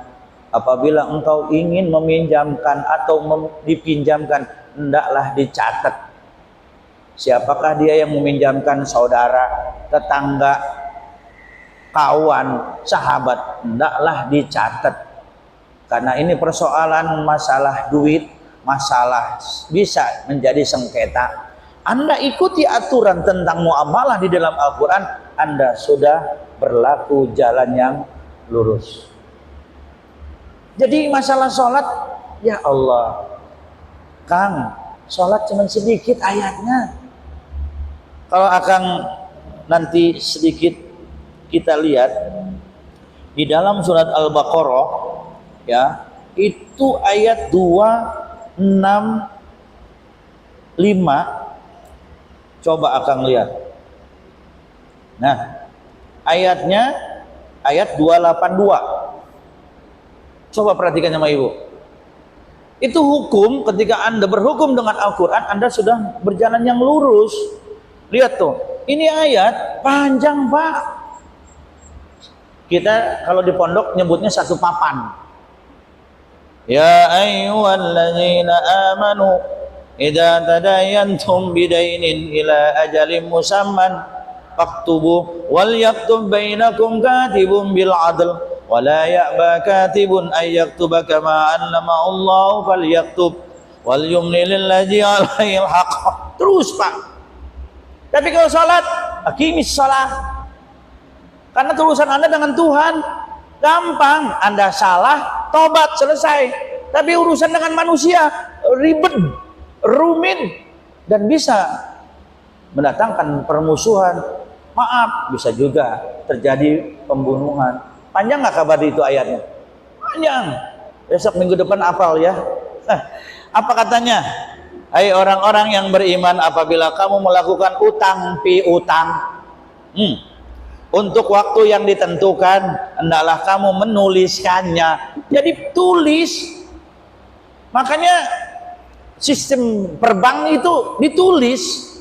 apabila engkau ingin meminjamkan atau dipinjamkan, hendaklah dicatat. Siapakah dia yang meminjamkan? Saudara, tetangga, kawan, sahabat, hendaklah dicatat. Karena ini persoalan masalah duit, masalah bisa menjadi sengketa. Anda ikuti aturan tentang muamalah di dalam Al-Quran, Anda sudah berlaku jalan yang lurus. Jadi masalah sholat, ya Allah, Kang, sholat cuma sedikit ayatnya. Kalau Akang nanti sedikit kita lihat di dalam surat Al-Baqarah, ya, itu ayat 265. Coba Akang lihat. Nah, ayatnya ayat 282. Coba perhatikan sama Ibu. Itu hukum, ketika Anda berhukum dengan Al-Quran, Anda sudah berjalan yang lurus. Lihat tuh, ini ayat panjang, Pak. Kita kalau di pondok nyebutnya satu papan. Ya ayyuhallazina amanu idza tadayantum bidainin ila ajalin musamman faktubu wal yaktub bainakum katibun bil adl wa la ya'ba katibun ay yaktuba kama allama Allah falyaktub wal yumli lillazi alaihi alhaq. Terus, Pak. Tapi kalau salat, aqimis shalah. Karena urusan Anda dengan Tuhan gampang. Anda salah, tobat, selesai. Tapi urusan dengan manusia ribet, rumit, dan bisa mendatangkan permusuhan. Maaf, bisa juga terjadi pembunuhan. Panjang nggak kabar itu ayatnya? Panjang. Besok minggu depan hafal ya. Apa katanya? Hai orang-orang yang beriman, apabila kamu melakukan utang piutang untuk waktu yang ditentukan, hendaklah kamu menuliskannya. Jadi tulis. Makanya sistem perbank itu ditulis.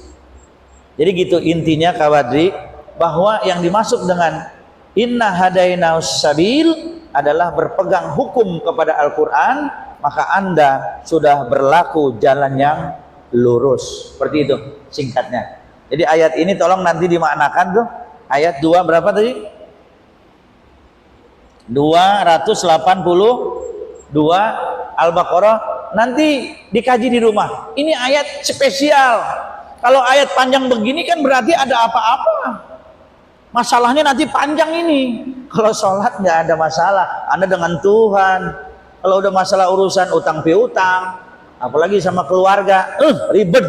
Jadi gitu intinya kawadri, bahwa yang dimaksud dengan inna hadainaus sabil adalah berpegang hukum kepada Al-Quran, maka Anda sudah berlaku jalan yang lurus. Seperti itu singkatnya. Jadi ayat ini tolong nanti dimaknakan tuh. Ayat 2 berapa tadi? 282 Al-Baqarah. Nanti dikaji di rumah. Ini ayat spesial. Kalau ayat panjang begini kan berarti ada apa-apa. Masalahnya nanti panjang ini. Kalau sholat nggak ada masalah. Anda dengan Tuhan. Kalau udah masalah urusan utang piutang, apalagi sama keluarga, ribet.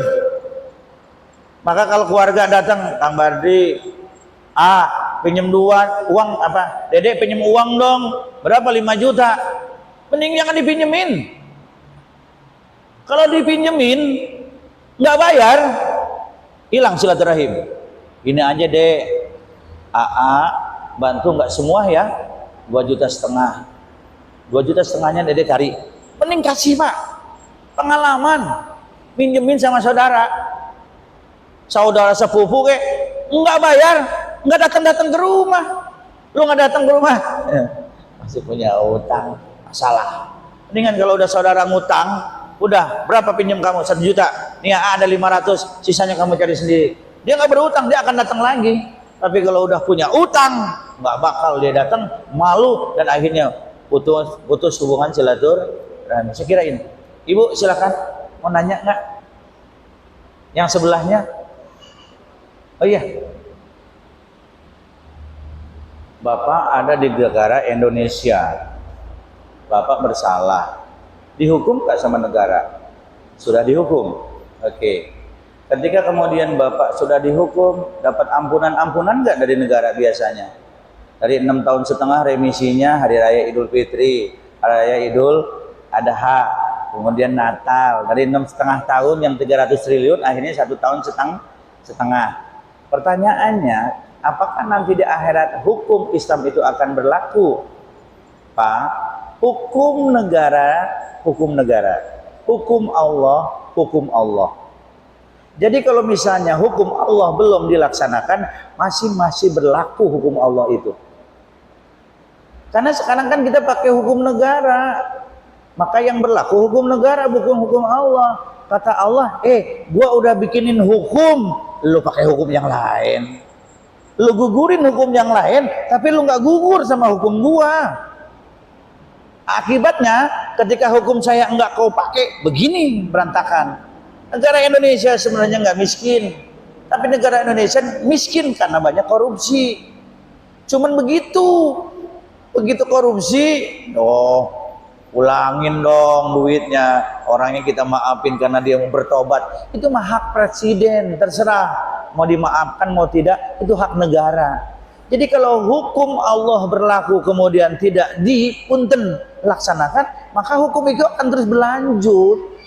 Maka kalau keluarga datang, Kang Bardi, pinjem uang apa? Dedek pinjem uang dong. Berapa? 5 juta. Mending jangan dipinjemin. Kalau dipinjemin nggak bayar, hilang silaturahim. Ini aja deh, bantu nggak semua ya, 2,5 juta. 2,5 juta dede cari. Mending kasih Pak, pengalaman pinjemin sama saudara sepupu nggak bayar, nggak datang ke rumah. Lu nggak datang ke rumah, masih punya utang, masalah. Mendingan kalau udah saudara ngutang, udah berapa pinjam kamu? 1 juta. Nih ada 500, sisanya kamu cari sendiri. Dia nggak berutang, dia akan datang lagi. Tapi kalau udah punya utang, nggak bakal dia datang, malu, dan akhirnya putus hubungan silaturahmi. Saya kirain. Ibu silakan, mau nanya nggak? Yang sebelahnya? Oh iya. Bapak ada di negara Indonesia. Bapak bersalah. Dihukum nggak sama negara? Sudah dihukum. Oke. Ketika kemudian Bapak sudah dihukum, dapat ampunan nggak dari negara biasanya? Dari 6,5 tahun remisinya hari raya Idul Fitri, hari raya Idul Adha, kemudian Natal. Dari 6,5 tahun yang 300 triliun, akhirnya 1 tahun setengah. Pertanyaannya, apakah nanti di akhirat hukum Islam itu akan berlaku? Pak, hukum negara, hukum Allah. Jadi kalau misalnya hukum Allah belum dilaksanakan, masih berlaku hukum Allah itu. Karena sekarang kan kita pakai hukum negara, maka yang berlaku hukum negara bukan hukum Allah. Kata Allah, gua udah bikinin hukum, lu pakai hukum yang lain. Lu gugurin hukum yang lain, tapi lu nggak gugur sama hukum gua. Akibatnya, ketika hukum saya enggak kau pakai, begini berantakan. Negara Indonesia sebenarnya nggak miskin, tapi negara Indonesia miskin karena banyak korupsi. Cuman begitu korupsi, ulangin dong duitnya, orangnya kita maafin karena dia mau bertobat. Itu mah hak presiden, terserah mau dimaafkan mau tidak, itu hak negara. Jadi kalau hukum Allah berlaku kemudian tidak dipunten laksanakan, maka hukum itu akan terus berlanjut.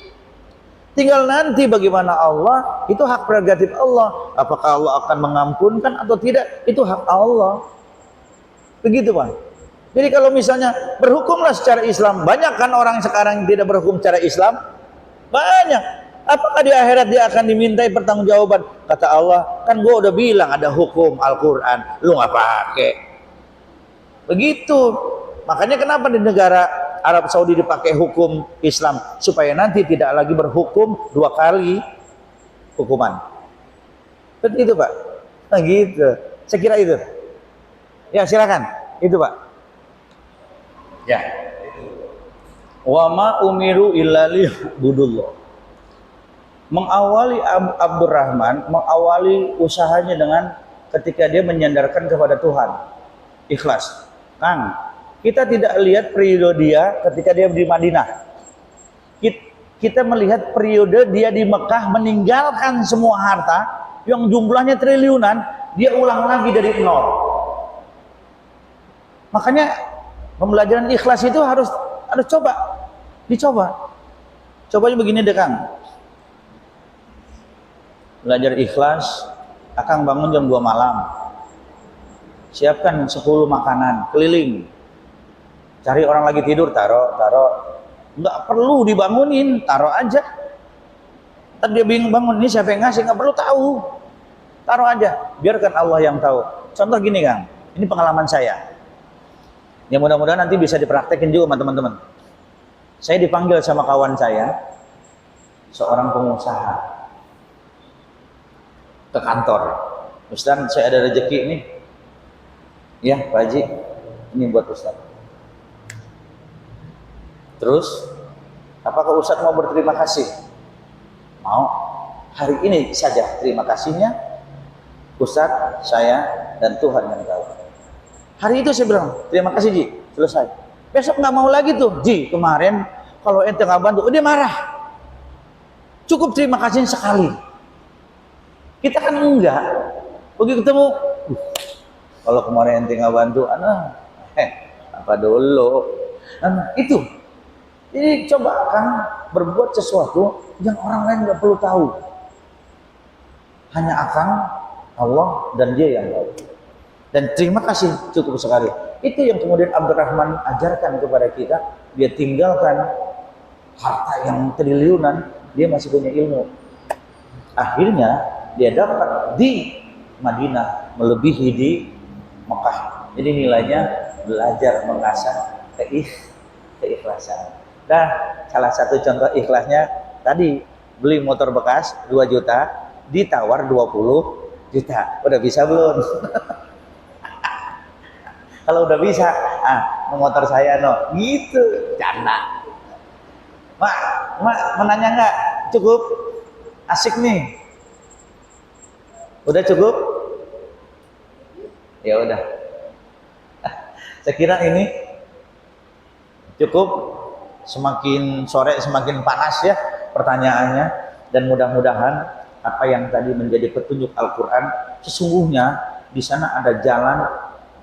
Tinggal nanti bagaimana Allah, itu hak prerogatif Allah. Apakah Allah akan mengampunkan atau tidak, itu hak Allah. Begitu Pak. Jadi kalau misalnya berhukumlah secara Islam, banyak kan orang sekarang yang tidak berhukum secara Islam? Banyak. Apakah di akhirat dia akan dimintai pertanggungjawaban? Kata Allah, kan gua udah bilang ada hukum Al-Quran, lu nggak pakai. Begitu. Makanya kenapa di negara Arab Saudi dipakai hukum Islam, supaya nanti tidak lagi berhukum 2 kali hukuman. Seperti itu Pak. Nah gitu. Saya kira itu. Ya silakan. Itu Pak. Ya. Wa ma umiru illa liya'budullah. Mengawali Abdurrahman, mengawali usahanya dengan ketika dia menyandarkan kepada Tuhan. Ikhlas. Kang, kita tidak lihat periode dia ketika dia di Madinah. Kita melihat periode dia di Mekah meninggalkan semua harta yang jumlahnya triliunan, dia ulang lagi dari nol. Makanya Pembelajaran ikhlas itu harus dicoba. Cobanya begini deh Kang. Belajar ikhlas, Akang bangun jam 2 malam. Siapkan 10 makanan, keliling. Cari orang lagi tidur, taruh. Nggak perlu dibangunin, taruh aja. Ntar dia bingung bangun, ini siapa yang ngasih, nggak perlu tahu. Taruh aja, biarkan Allah yang tahu. Contoh gini Kang, ini pengalaman saya. Ya mudah-mudahan nanti bisa dipraktekin juga sama teman-teman. Saya dipanggil sama kawan saya, seorang pengusaha, ke kantor. Ustaz, saya ada rezeki nih. Ya Pak Haji, ini buat Ustaz. Terus, apakah Ustaz mau berterima kasih? Mau. Hari ini saja terima kasihnya Ustaz, saya, dan Tuhan yang tahu. Hari itu saya bilang, terima kasih Ji, selesai. Besok nggak mau lagi tuh, Ji, kemarin kalau ente nggak bantu, dia marah. Cukup terima kasih sekali. Kita kan enggak. Begitu ketemu, kalau kemarin ente nggak bantu, apa dulu? Itu. Jadi coba kan berbuat sesuatu yang orang lain nggak perlu tahu. Hanya Akang, Allah, dan Dia yang tahu. Dan terima kasih cukup sekali. Itu yang kemudian Abdurrahman ajarkan kepada kita. Dia tinggalkan harta yang triliunan, dia masih punya ilmu. Akhirnya dia dapat di Madinah melebihi di Mekah. Jadi nilainya belajar mengasah keikhlasan. Nah, salah satu contoh ikhlasnya tadi beli motor bekas 2 juta ditawar 20 juta. Udah bisa belum? Kalau udah bisa, motor saya no, gitu, canda. Mak, menanya nggak? Cukup? Asik nih. Udah cukup? Ya udah. Saya kira ini cukup. Semakin sore semakin panas ya pertanyaannya, dan mudah-mudahan apa yang tadi menjadi petunjuk Al-Quran, sesungguhnya di sana ada jalan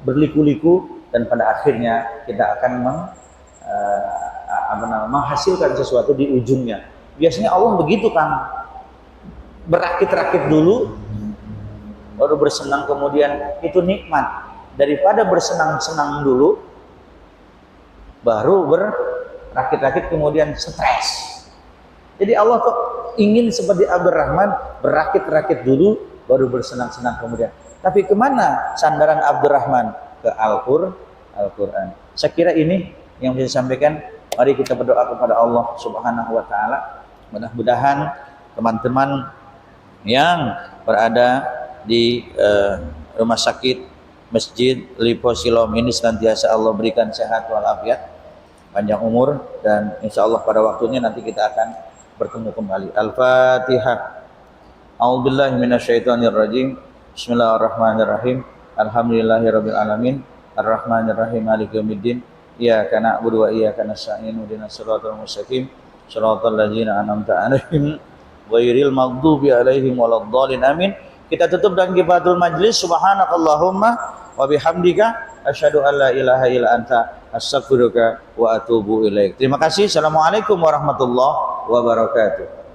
berliku-liku, dan pada akhirnya kita akan menghasilkan sesuatu di ujungnya. Biasanya Allah begitu kan, berakit-rakit dulu baru bersenang, kemudian itu nikmat. Daripada bersenang-senang dulu baru berakit-rakit kemudian stres. Jadi Allah kok ingin seperti Abdurrahman, berakit-rakit dulu baru bersenang-senang kemudian. Tapi kemana sandaran Abdurrahman? Ke Al-Quran. Saya kira ini yang bisa disampaikan. Mari kita berdoa kepada Allah Subhanahu wa Ta'ala. Mudah-mudahan teman-teman yang berada di rumah sakit Masjid Lipo Silom ini senantiasa Allah berikan sehat walafiat, panjang umur, dan insya Allah pada waktunya nanti kita akan bertemu kembali. Al-Fatihah. A'udzubillahi minasyaitonirrajim. Bismillahirrahmanirrahim. Alhamdulillahirabbil alamin. Arrahmanirrahim. Maliki yaumiddin. Iyyaka na'budu wa iyyaka nasta'in. Ihdinas siratal mustaqim. Shiratal ladzina an'amta 'alaihim ghairil maghdubi 'alaihim waladdallin. Amin. Kita tutup dengan kifatul majlis. Subhanakallahumma wa bihamdika asyhadu an la ilaha illa anta astaghfiruka wa atubu ilaik. Terima kasih. Assalamualaikum warahmatullahi wabarakatuh.